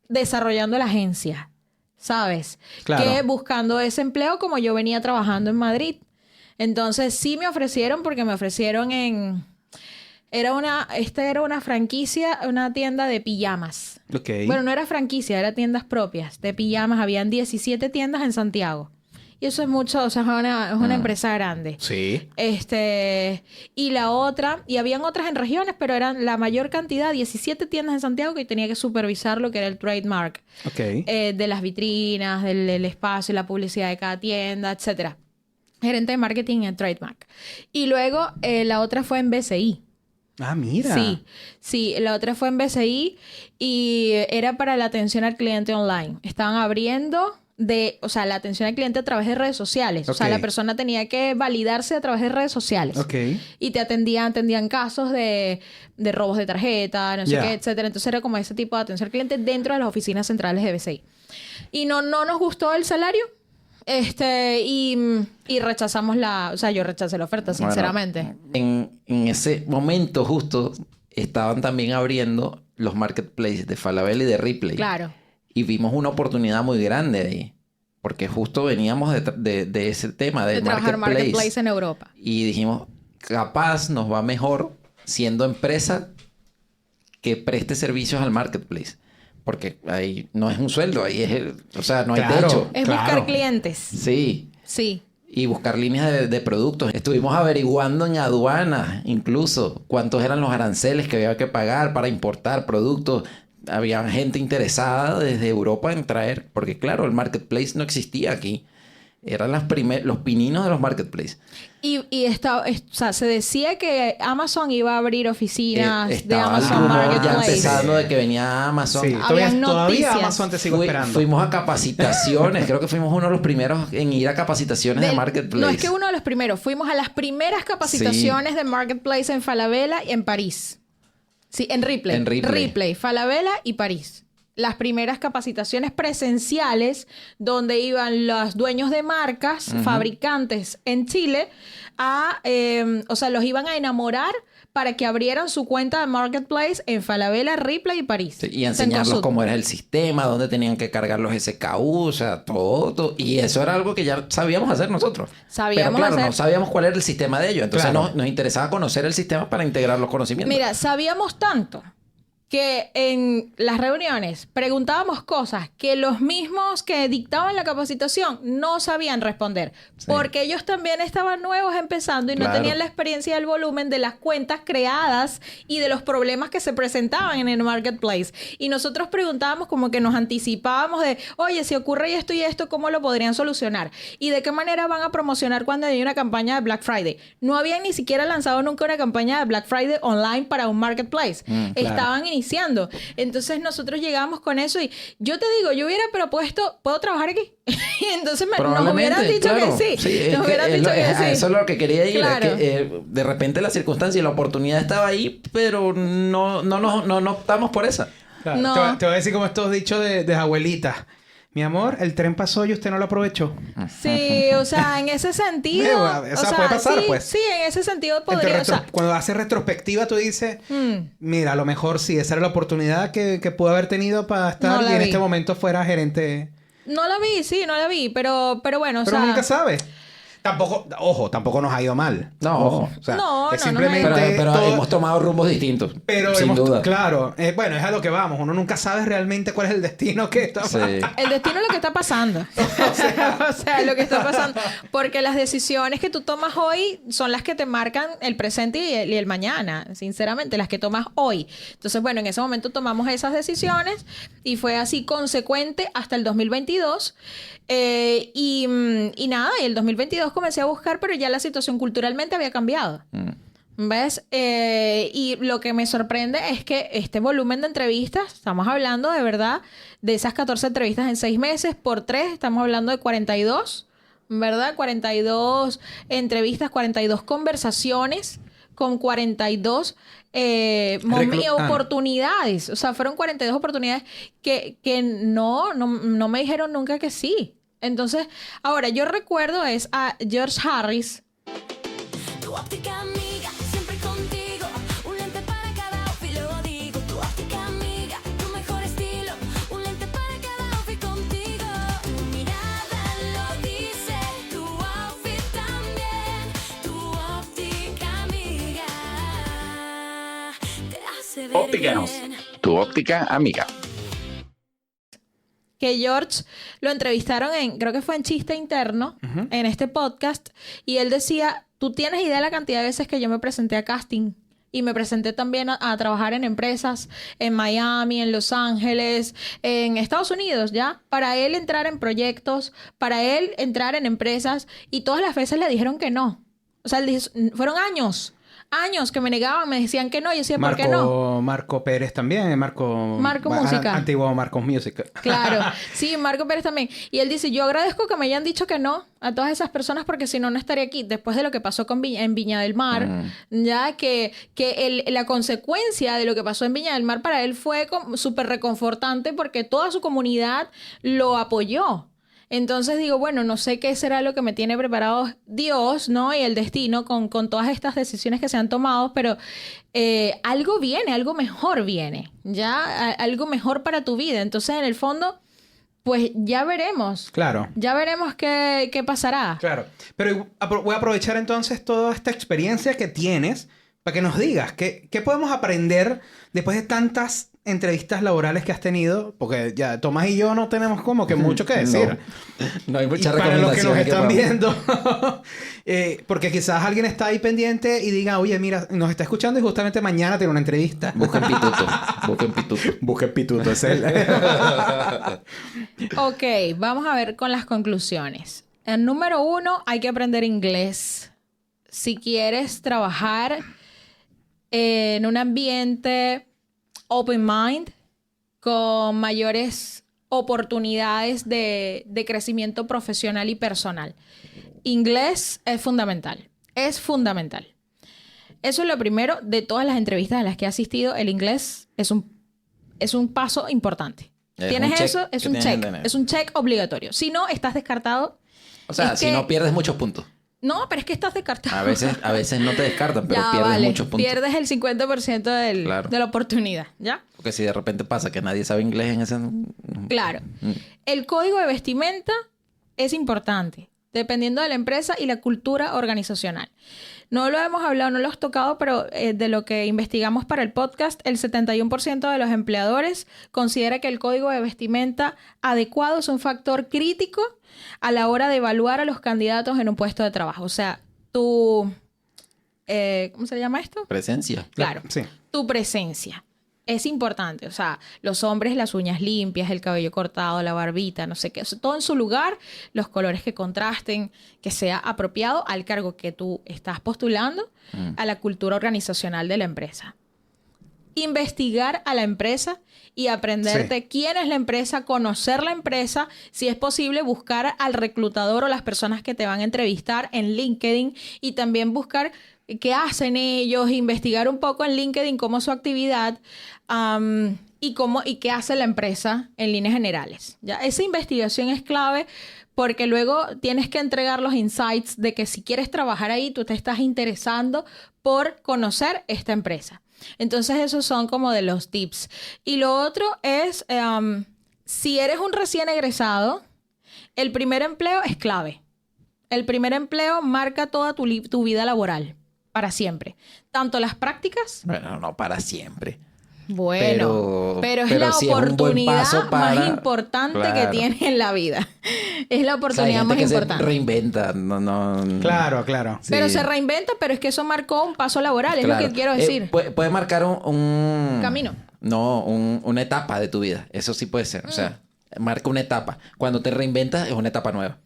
desarrollando la agencia, ¿sabes? Claro. Que buscando ese empleo como yo venía trabajando en Madrid. Entonces sí me ofrecieron, porque me ofrecieron era una franquicia, una tienda de pijamas. Ok. Bueno, no era franquicia, era tiendas propias de pijamas. Habían 17 tiendas en Santiago. Y eso es mucho, o sea, es una empresa grande. Sí. Y la otra, y habían otras en regiones, pero eran la mayor cantidad, 17 tiendas en Santiago, que tenía que supervisar lo que era el trademark. Ok. De las vitrinas, del espacio, la publicidad de cada tienda, etcétera. Gerente de marketing en trademark. Y luego la otra fue en BCI. Ah, mira. Sí, la otra fue en BCI y era para la atención al cliente online. Estaban abriendo la atención al cliente a través de redes sociales. Okay. O sea, la persona tenía que validarse a través de redes sociales. Ok. Y te atendían casos de robos de tarjeta, no sé qué, etcétera. Entonces era como ese tipo de atención al cliente dentro de las oficinas centrales de BCI. Y no nos gustó el salario. Y rechazamos yo rechacé la oferta, sinceramente. Bueno, en ese momento justo estaban también abriendo los marketplaces de Falabella y de Ripley. Claro. Y vimos una oportunidad muy grande ahí. Porque justo veníamos de ese tema del trabajar marketplace en Europa. Y dijimos, capaz nos va mejor siendo empresa que preste servicios al marketplace. Porque ahí no es un sueldo, ahí no hay techo. Es buscar clientes. Sí. Sí. Y buscar líneas de productos. Estuvimos averiguando en aduanas, incluso, cuántos eran los aranceles que había que pagar para importar productos. Había gente interesada desde Europa en traer, porque claro, el marketplace no existía aquí. eran los pininos de los marketplaces. Y o sea, se decía que Amazon iba a abrir oficinas de Estaba el Amazon rumor ya Marketplace. empezando de que venía Amazon. Sí, Habían todavía noticias. Amazon te sigo esperando. Fuimos a capacitaciones. Creo que fuimos uno de los primeros en ir a capacitaciones de Marketplace. No es que uno de los primeros. Fuimos a las primeras capacitaciones de Marketplace en Falabella y en París. Sí, en Ripley. En Ripley. Falabella y París. Las primeras capacitaciones presenciales donde iban los dueños de marcas, fabricantes en Chile, o sea, los iban a enamorar para que abrieran su cuenta de Marketplace en Falabella, Ripley y París. Sí, y enseñarlos Cencosud. cómo era el sistema, dónde tenían que cargar los SKU, o sea, todo. Y eso era algo que ya sabíamos hacer nosotros. Sabíamos Pero claro, hacer. no sabíamos cuál era el sistema de ellos. Entonces Claro. nos interesaba conocer el sistema para integrar los conocimientos. Mira, sabíamos tanto que en las reuniones preguntábamos cosas que los mismos que dictaban la capacitación no sabían responder. Sí. Porque ellos también estaban nuevos empezando y no Claro. tenían la experiencia del volumen de las cuentas creadas y de los problemas que se presentaban en el marketplace. Y nosotros preguntábamos como que nos anticipábamos de, oye, si ocurre esto y esto, ¿cómo lo podrían solucionar? ¿Y de qué manera van a promocionar cuando hay una campaña de Black Friday? No habían ni siquiera lanzado nunca una campaña de Black Friday online para un marketplace. Estaban iniciando. Entonces nosotros llegamos con eso y yo te digo, yo hubiera propuesto, ¿puedo trabajar aquí? Y entonces nos hubieran dicho claro. que sí. es Nos que hubieran dicho que sí. Eso es lo que quería ir. Claro. Es que de repente la circunstancia y la oportunidad estaba ahí, pero no optamos por esa. Claro. No. Te voy a decir como estos dichos de abuelitas. Mi amor, el tren pasó y usted no lo aprovechó. Sí, o sea, en ese sentido. O sea, puede pasar, sí, pues. Sí, en ese sentido Entre podría. O sea, cuando haces retrospectiva, tú dices, mira, a lo mejor sí, esa era la oportunidad que pudo haber tenido para estar No la y en vi. este momento fuera gerente. no la vi, sí, no la vi, pero bueno, o Pero sea. nunca sabes. Tampoco nos ha ido mal. No. Ojo. O sea, No, es no nos ha simplemente. ido Pero todo- hemos tomado rumbos distintos. pero sin duda. Claro. Bueno, es a lo que vamos. Uno nunca sabe realmente cuál es el destino que está. Sí. El destino es lo que está pasando. o sea, lo que está pasando. Porque las decisiones que tú tomas hoy son las que te marcan el presente y el mañana. Sinceramente, las que tomas hoy. Entonces, bueno, en ese momento tomamos esas decisiones y fue así consecuente hasta el 2022. Y nada, y el 2022 comencé a buscar, pero ya la situación culturalmente había cambiado. ¿Ves? Y lo que me sorprende es que este volumen de entrevistas, estamos hablando de verdad, de esas 14 entrevistas en 6 meses, por 3, estamos hablando de 42, ¿verdad? 42 entrevistas, 42 conversaciones con 42 oportunidades. O sea, fueron 42 oportunidades que no me dijeron nunca que sí. Entonces, ahora, yo recuerdo es a George Harris. Tu óptica amiga, siempre contigo. Un lente para cada outfit, lo digo. Tu óptica amiga, tu mejor estilo. Un lente para cada outfit contigo. Tu mirada lo dice, tu outfit también. Tu óptica amiga te hace ver Óptica. bien. Tu óptica amiga. Que George lo entrevistaron creo que fue en Chiste Interno, en este podcast, y él decía, ¿tú tienes idea de la cantidad de veces que yo me presenté a casting? Y me presenté también a trabajar en empresas en Miami, en Los Ángeles, en Estados Unidos, ¿ya? Para él entrar en proyectos, para él entrar en empresas, y todas las veces le dijeron que no. O sea, él dijo, fueron años que me negaban, me decían que no. Yo decía, ¿por qué no? Marco Pérez también. Marco Música. Antiguo Marcos Music. Claro, sí, Marco Pérez también. Y él dice, yo agradezco que me hayan dicho que no a todas esas personas porque si no, no estaría aquí. Después de lo que pasó en Viña del Mar, ya que la consecuencia de lo que pasó en Viña del Mar para él fue súper reconfortante porque toda su comunidad lo apoyó. Entonces digo, bueno, no sé qué será lo que me tiene preparado Dios, ¿no? Y el destino con todas estas decisiones que se han tomado, pero algo viene, algo mejor viene, ¿ya? Algo mejor para tu vida. Entonces, en el fondo, pues ya veremos. Claro. Ya veremos qué pasará. Claro. Pero voy a aprovechar entonces toda esta experiencia que tienes para que nos digas qué podemos aprender después de tantas entrevistas laborales que has tenido, porque ya Tomás y yo no tenemos como que mucho que decir. No hay mucha Y para los que nos recomendación están podamos- viendo, porque quizás alguien está ahí pendiente y diga, oye, mira, nos está escuchando y justamente mañana tiene una entrevista. Busquen pituto. Busquen pituto. Busque pituto, es él. Ok, vamos a ver con las conclusiones. El número 1, hay que aprender inglés. Si quieres trabajar en un ambiente open mind, con mayores oportunidades de crecimiento profesional y personal. Inglés es fundamental. Es fundamental. Eso es lo primero de todas las entrevistas a las que he asistido. El inglés es un paso importante. ¿Tienes eso? Es un check. Es un check obligatorio. Si no, estás descartado. O sea, si no pierdes muchos puntos. No, pero es que estás descartado. A veces no te descartan, pero ya, pierdes vale. muchos puntos. Pierdes el 50% Claro. de la oportunidad, ¿ya? Porque si de repente pasa que nadie sabe inglés en ese... Claro. El código de vestimenta es importante, dependiendo de la empresa y la cultura organizacional. No lo hemos hablado, no lo hemos tocado, pero de lo que investigamos para el podcast, el 71% de los empleadores considera que el código de vestimenta adecuado es un factor crítico a la hora de evaluar a los candidatos en un puesto de trabajo. O sea, tu... ¿cómo se llama esto? Presencia. Claro. Sí. Tu presencia. Es importante. O sea, los hombres, las uñas limpias, el cabello cortado, la barbita, no sé qué. O sea, todo en su lugar, los colores que contrasten, que sea apropiado al cargo que tú estás postulando, a la cultura organizacional de la empresa. Investigar a la empresa y aprenderte quién es la empresa, conocer la empresa, si es posible buscar al reclutador o las personas que te van a entrevistar en LinkedIn y también buscar qué hacen ellos, investigar un poco en LinkedIn cómo es su actividad y qué hace la empresa en líneas generales. ¿Ya? Esa investigación es clave porque luego tienes que entregar los insights de que si quieres trabajar ahí, tú te estás interesando por conocer esta empresa. Entonces, esos son como de los tips. Y lo otro es, si eres un recién egresado, el primer empleo es clave. El primer empleo marca toda tu vida laboral, para siempre. Tanto las prácticas... Bueno, no para siempre. Bueno, pero es pero la sí es un buen oportunidad paso para... más importante que Claro. tienes en la vida. Es la O sea, hay oportunidad gente más que importante. se reinventa. No. Claro, claro. Sí. Pero se reinventa, pero es que eso marcó un paso laboral, es Claro. lo que quiero decir. Puede marcar un... Camino. No, una etapa de tu vida. Eso sí puede ser. O sea, marca una etapa. Cuando te reinventas es una etapa nueva.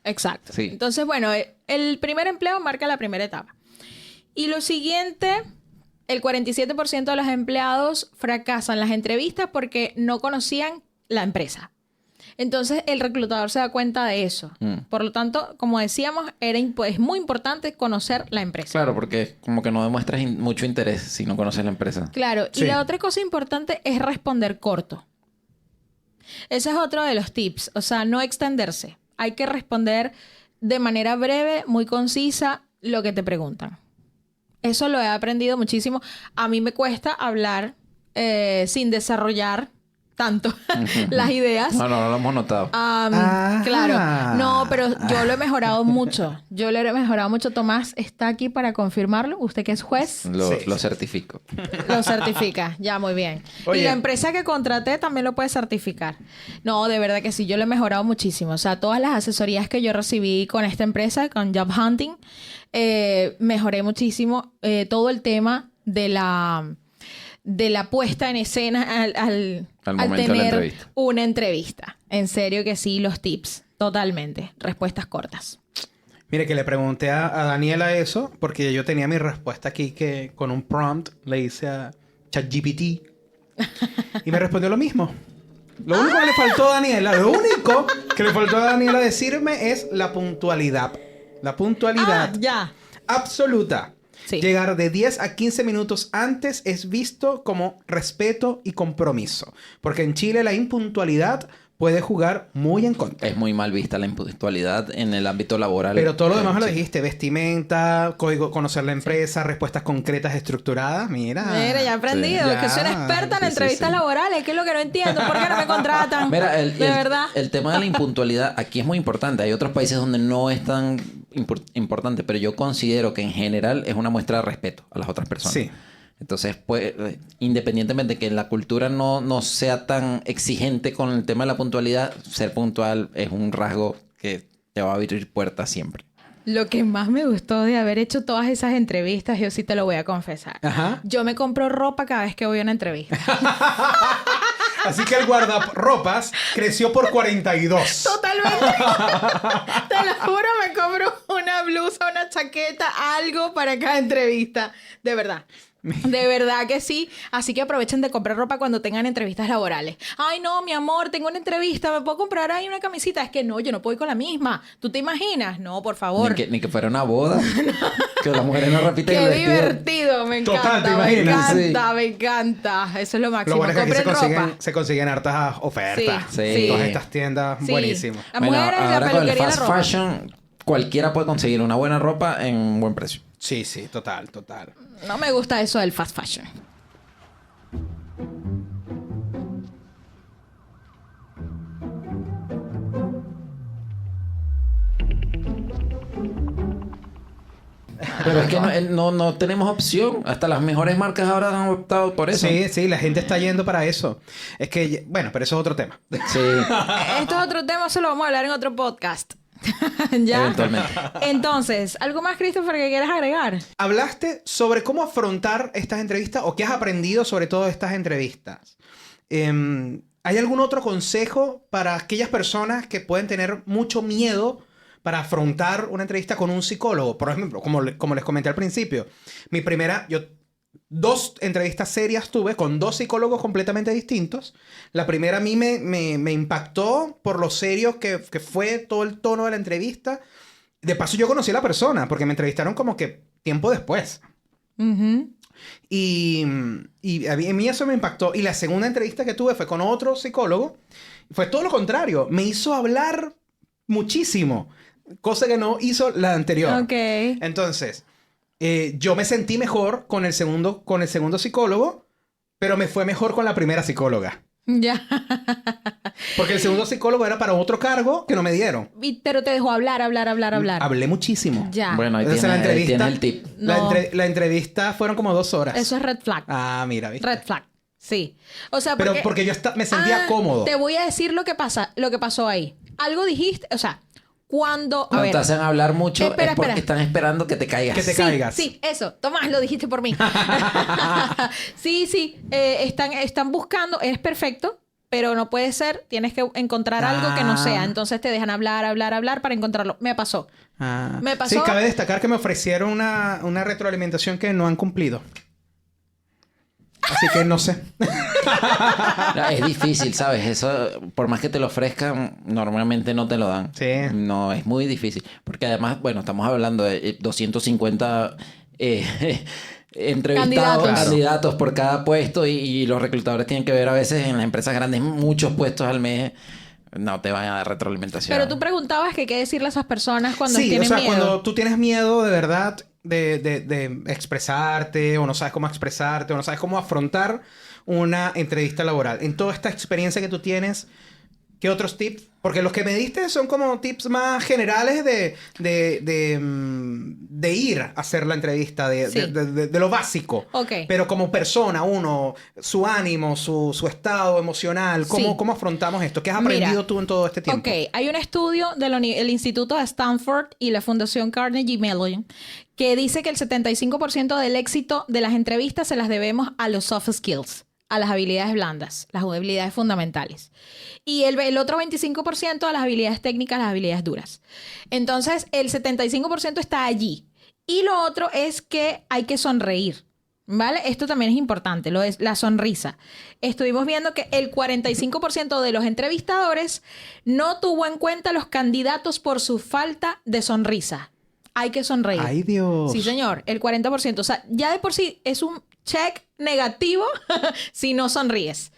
Exacto. Sí. Entonces, bueno, el primer empleo marca la primera etapa. Y lo siguiente, el 47% de los empleados fracasan las entrevistas porque no conocían la empresa. Entonces, el reclutador se da cuenta de eso. Por lo tanto, como decíamos, es muy importante conocer la empresa. Claro, porque como que no demuestras mucho interés si no conoces la empresa. Claro. Sí. Y la otra cosa importante es responder corto. Ese es otro de los tips. O sea, no extenderse. Hay que responder de manera breve, muy concisa, lo que te preguntan. Eso lo he aprendido muchísimo. A mí me cuesta hablar sin desarrollar tanto las ideas. No lo hemos notado. Claro. No, pero yo lo he mejorado mucho. Yo lo he mejorado mucho. Tomás está aquí para confirmarlo. Usted que es juez, Lo certifico. lo certifica. Ya, muy bien. Oye. Y la empresa que contraté también lo puede certificar. No, de verdad que sí. Yo lo he mejorado muchísimo. O sea, todas las asesorías que yo recibí con esta empresa, con Job Hunting, mejoré muchísimo todo el tema de la puesta en escena al momento de la tener entrevista. una entrevista. En serio que sí, los tips. Totalmente. Respuestas cortas. Mire, que le pregunté a Daniela eso, porque yo tenía mi respuesta aquí que con un prompt le hice a ChatGPT y me respondió lo mismo. Lo único que le faltó a Daniela, lo único que le faltó a Daniela decirme es la puntualidad. La puntualidad Ya. absoluta. Sí. Llegar de 10 a 15 minutos antes es visto como respeto y compromiso. Porque en Chile la impuntualidad puede jugar muy en contra. Es muy mal vista la impuntualidad en el ámbito laboral. Pero todo lo demás me lo Sí. dijiste. Vestimenta, código, conocer la empresa, respuestas concretas, estructuradas. Mira. Mira, ya he aprendido. Sí. Es que soy una Ya. experta en Sí, entrevistas sí. laborales. ¿Qué es lo que no entiendo? ¿Por qué no me contratan? Mira, de verdad. el tema de la impuntualidad aquí es muy importante. Hay otros países donde no es tan importante, pero yo considero que en general es una muestra de respeto a las otras personas. Sí. Entonces, pues, independientemente de que la cultura no sea tan exigente con el tema de la puntualidad, ser puntual es un rasgo que te va a abrir puertas siempre. Lo que más me gustó de haber hecho todas esas entrevistas, yo sí te lo voy a confesar. Ajá. Yo me compro ropa cada vez que voy a una entrevista. Así que el guardarropas creció por 42. Totalmente. Te lo juro, me compro una blusa, una chaqueta, algo para cada entrevista. De verdad. De verdad que sí. Así que aprovechen de comprar ropa cuando tengan entrevistas laborales. Ay, no, mi amor, tengo una entrevista. ¿Me puedo comprar ahí una camisita? Es que no, yo no puedo ir con la misma. ¿Tú te imaginas? No, por favor. Ni que fuera una boda. Que las mujeres no repiten Qué el vestido. divertido. Me encanta. Total, ¿te me imaginas? encanta, me encanta. Eso es lo Lo máximo. bueno es que aquí Compren ropa. se consiguen hartas ofertas. Sí. Todas estas tiendas, Sí. buenísimo. Las mujeres, la ahora con el peluquería y la fast ropa. fashion, cualquiera puede conseguir una buena ropa en un buen precio. Sí, total. No me gusta eso del fast fashion. Pero es que no tenemos opción. Hasta las mejores marcas ahora han optado por eso. Sí, la gente está yendo para eso. Es que, bueno, pero eso es otro tema. Sí, Esto es otro tema, eso lo vamos a hablar en otro podcast. ¿Ya? eventualmente. Entonces, ¿algo más, Christopher, que quieras agregar? Hablaste sobre cómo afrontar estas entrevistas o qué has aprendido sobre todas estas entrevistas. ¿Hay algún otro consejo para aquellas personas que pueden tener mucho miedo para afrontar una entrevista con un psicólogo? Por ejemplo, como les comenté al principio, yo 2 entrevistas serias tuve con 2 psicólogos completamente distintos. La primera a mí me impactó por lo serio que fue todo el tono de la entrevista. De paso, yo conocí a la persona porque me entrevistaron como que tiempo después. Ujú. Y a mí eso me impactó. Y la segunda entrevista que tuve fue con otro psicólogo. Fue todo lo contrario. Me hizo hablar muchísimo. Cosa que no hizo la anterior. Ok. Entonces, yo me sentí mejor con el segundo psicólogo, pero me fue mejor con la primera psicóloga. Ya. Porque el segundo psicólogo era para otro cargo que no me dieron. Pero te dejó hablar. Hablé muchísimo. Ya. Bueno, ahí Entonces, tienes el tip. No. La entrevista fueron como 2 horas. Eso es red flag. Ah, mira, ¿viste? Red flag. Sí. O sea, Pero porque yo me sentía cómodo. Te voy a decir lo que pasó ahí. Algo dijiste, o sea, cuando Cuando te hacen hablar mucho Espera, es porque espera. están esperando que te caigas. Que te caigas. Sí, eso. Tomás, lo dijiste por mí. Sí. Están buscando, es perfecto, pero no puede ser. Tienes que encontrar algo que no sea. Entonces te dejan hablar para encontrarlo. Me pasó. Me pasó. Sí, cabe destacar que me ofrecieron una retroalimentación que no han cumplido. Así que no sé. Es difícil, ¿sabes? Eso, por más que te lo ofrezcan, normalmente no te lo dan. Sí. No, es muy difícil. Porque además, bueno, estamos hablando de 250 entrevistados, candidatos por cada puesto y los reclutadores tienen que ver a veces en las empresas grandes muchos puestos al mes. No te van a dar retroalimentación. Pero tú preguntabas que qué decirle a esas personas cuando Sí, tienen o sea, miedo. cuando tú tienes miedo de verdad de expresarte o no sabes cómo expresarte o no sabes cómo afrontar una entrevista laboral. En toda esta experiencia que tú tienes, ¿qué otros tips? Porque los que me diste son como tips más generales de ir a hacer la entrevista, Sí. de lo básico. Ok. Pero como persona, su ánimo, su estado emocional, Sí. ¿cómo afrontamos esto? ¿Qué has aprendido Mira, tú en todo este tiempo? Ok, hay un estudio del Instituto de Stanford y la Fundación Carnegie Mellon que dice que el 75% del éxito de las entrevistas se las debemos a los soft skills, a las habilidades blandas, las habilidades fundamentales. Y el otro 25% a las habilidades técnicas, las habilidades duras. Entonces, el 75% está allí. Y lo otro es que hay que sonreír. ¿Vale? Esto también es importante, lo es la sonrisa. Estuvimos viendo que el 45% de los entrevistadores no tuvo en cuenta a los candidatos por su falta de sonrisa. Hay que sonreír. ¡Ay, Dios! Sí, señor, el 40%. O sea, ya de por sí es un check negativo si no sonríes.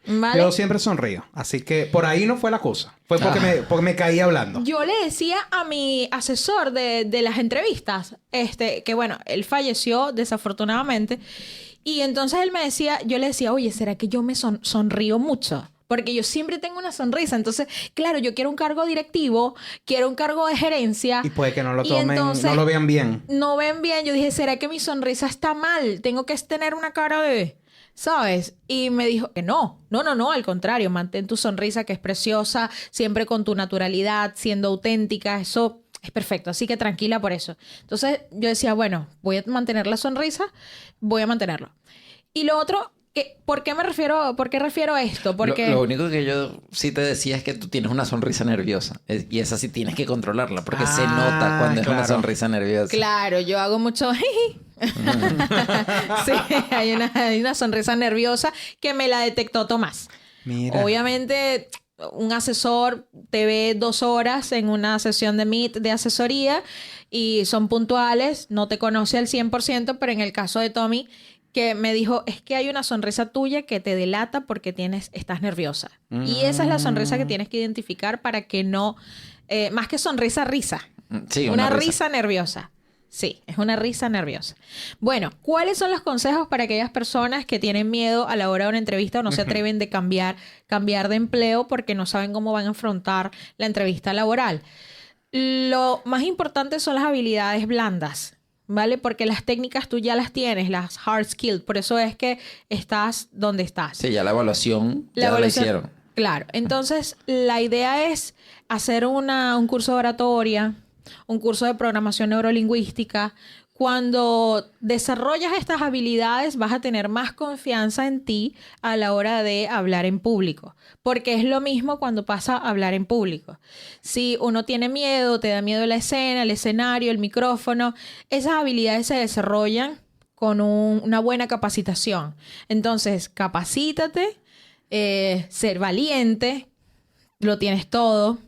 ¿Vale? Yo siempre sonrío, así que por ahí no fue la cosa. Fue porque me caí hablando. Yo le decía a mi asesor de las entrevistas, que bueno, él falleció desafortunadamente, y entonces él me decía, yo le decía, oye, ¿será que yo me sonrío mucho? Porque yo siempre tengo una sonrisa. Entonces, claro, yo quiero un cargo directivo, quiero un cargo de gerencia. Y puede que no lo y tomen, entonces, no lo vean bien. No ven bien. Yo dije, ¿será que mi sonrisa está mal? Tengo que tener una cara de... ¿Sabes? Y me dijo que no, al contrario, mantén tu sonrisa que es preciosa, siempre con tu naturalidad, siendo auténtica, eso es perfecto, así que tranquila por eso. Entonces yo decía, bueno, voy a mantener la sonrisa, voy a mantenerlo. Y lo otro ¿Por qué refiero a esto? Porque... Lo único que yo sí te decía es que tú tienes una sonrisa nerviosa. Y esa sí tienes que controlarla porque se nota cuando es una claro. sonrisa nerviosa. Claro, yo hago mucho... Sí, hay una sonrisa nerviosa que me la detectó Tomás. Mira. Obviamente, un asesor te ve 2 horas en una sesión de Meet de asesoría y son puntuales, no te conoce al 100%, pero en el caso de Tommy, que me dijo, es que hay una sonrisa tuya que te delata porque estás nerviosa. Y esa es la sonrisa que tienes que identificar para que no... más que sonrisa, risa. Sí, una risa nerviosa. Sí, es una risa nerviosa. Bueno, ¿cuáles son los consejos para aquellas personas que tienen miedo a la hora de una entrevista o no se atreven de cambiar de empleo porque no saben cómo van a afrontar la entrevista laboral? Lo más importante son las habilidades blandas, ¿vale? Porque las técnicas tú ya las tienes, las hard skills. Por eso es que estás donde estás. Sí, ya la evaluación la hicieron. Claro. Entonces, la idea es hacer un curso de oratoria, un curso de programación neurolingüística. Cuando desarrollas estas habilidades, vas a tener más confianza en ti a la hora de hablar en público. Porque es lo mismo cuando pasa a hablar en público. Si uno tiene miedo, te da miedo la escena, el escenario, el micrófono, esas habilidades se desarrollan con una buena capacitación. Entonces, capacítate, ser valiente, lo tienes todo,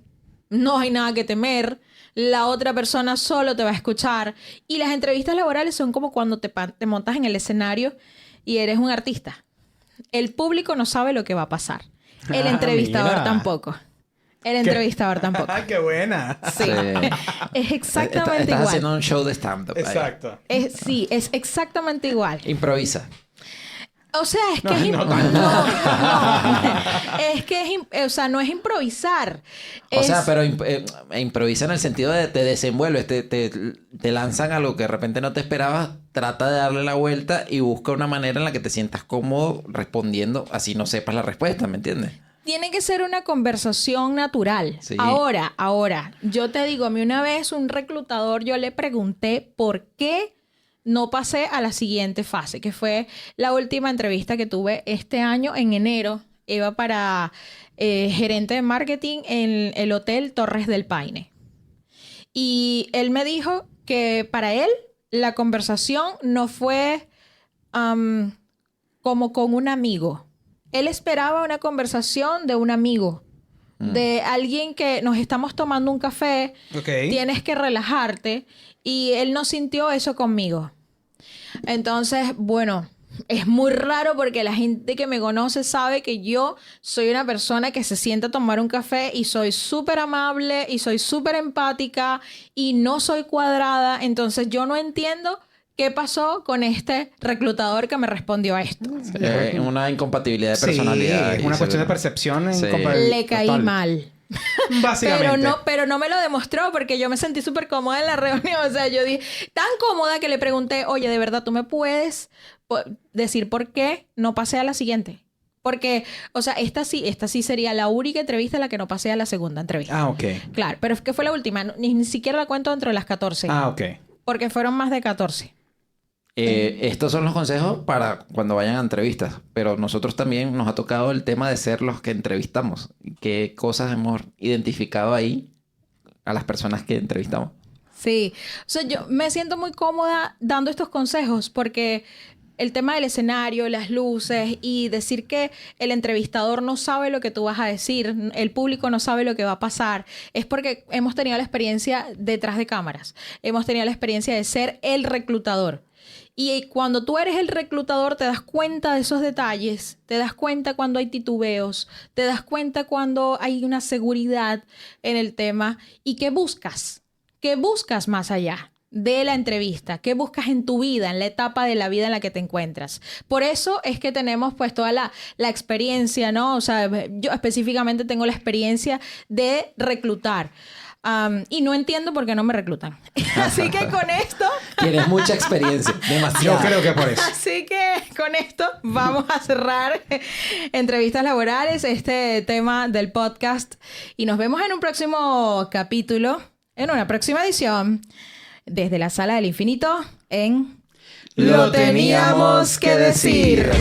no hay nada que temer. La otra persona solo te va a escuchar. Y las entrevistas laborales son como cuando te montas en el escenario y eres un artista. El público no sabe lo que va a pasar. El entrevistador mira. tampoco. El entrevistador tampoco. ¡Qué buena! Sí. Es exactamente Estás igual. haciendo un show de stand-up. ahí. Exacto. Sí, es exactamente igual. Improvisa. O sea, es que es que o sea, no es improvisar. O sea, pero improvisa en el sentido de te desenvuelves, te lanzan algo que de repente no te esperabas, trata de darle la vuelta y busca una manera en la que te sientas cómodo respondiendo, así no sepas la respuesta, ¿me entiendes? Tiene que ser una conversación natural. Sí. Ahora, yo te digo, a mí una vez un reclutador, yo le pregunté por qué no pasé a la siguiente fase, que fue la última entrevista que tuve este año en enero. Iba para gerente de marketing en el Hotel Torres del Paine. Y él me dijo que para él la conversación no fue como con un amigo. Él esperaba una conversación de un amigo. De alguien que nos estamos tomando un café, tienes que relajarte, y él no sintió eso conmigo. Entonces, bueno, es muy raro porque la gente que me conoce sabe que yo soy una persona que se sienta a tomar un café y soy súper amable y soy súper empática y no soy cuadrada. Entonces, yo no entiendo qué pasó con este reclutador que me respondió a esto. Una incompatibilidad de personalidad. Sí, es una cuestión de percepción. Sí. Le caí mal. Básicamente. Pero no me lo demostró porque yo me sentí súper cómoda en la reunión. O sea, yo dije, tan cómoda que le pregunté, oye, ¿de verdad tú me puedes decir por qué no pasé a la siguiente? Porque, o sea, esta sí sería la única entrevista en la que no pasé a la segunda entrevista. Ah, ok. Claro, pero es que fue la última. Ni siquiera la cuento dentro de las 14. Ah, ok. Porque fueron más de 14. Estos son los consejos para cuando vayan a entrevistas, pero nosotros también nos ha tocado el tema de ser los que entrevistamos. ¿Qué cosas hemos identificado ahí a las personas que entrevistamos? Sí. O sea, yo me siento muy cómoda dando estos consejos porque el tema del escenario, las luces y decir que el entrevistador no sabe lo que tú vas a decir, el público no sabe lo que va a pasar, es porque hemos tenido la experiencia detrás de cámaras. Hemos tenido la experiencia de ser el reclutador. Y cuando tú eres el reclutador te das cuenta de esos detalles, te das cuenta cuando hay titubeos, te das cuenta cuando hay una seguridad en el tema. ¿Y qué buscas? ¿Qué buscas más allá de la entrevista? ¿Qué buscas en tu vida, en la etapa de la vida en la que te encuentras? Por eso es que tenemos pues toda la experiencia, ¿no? O sea, yo específicamente tengo la experiencia de reclutar. Y no entiendo por qué no me reclutan. Así que con esto... Tienes mucha experiencia, demasiado. Yo creo que por eso. Así que con esto vamos a cerrar entrevistas laborales, este tema del podcast. Y nos vemos en un próximo capítulo, en una próxima edición, desde la Sala del Infinito, en Lo teníamos que decir.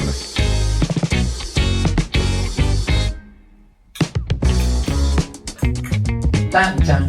Chan, chan.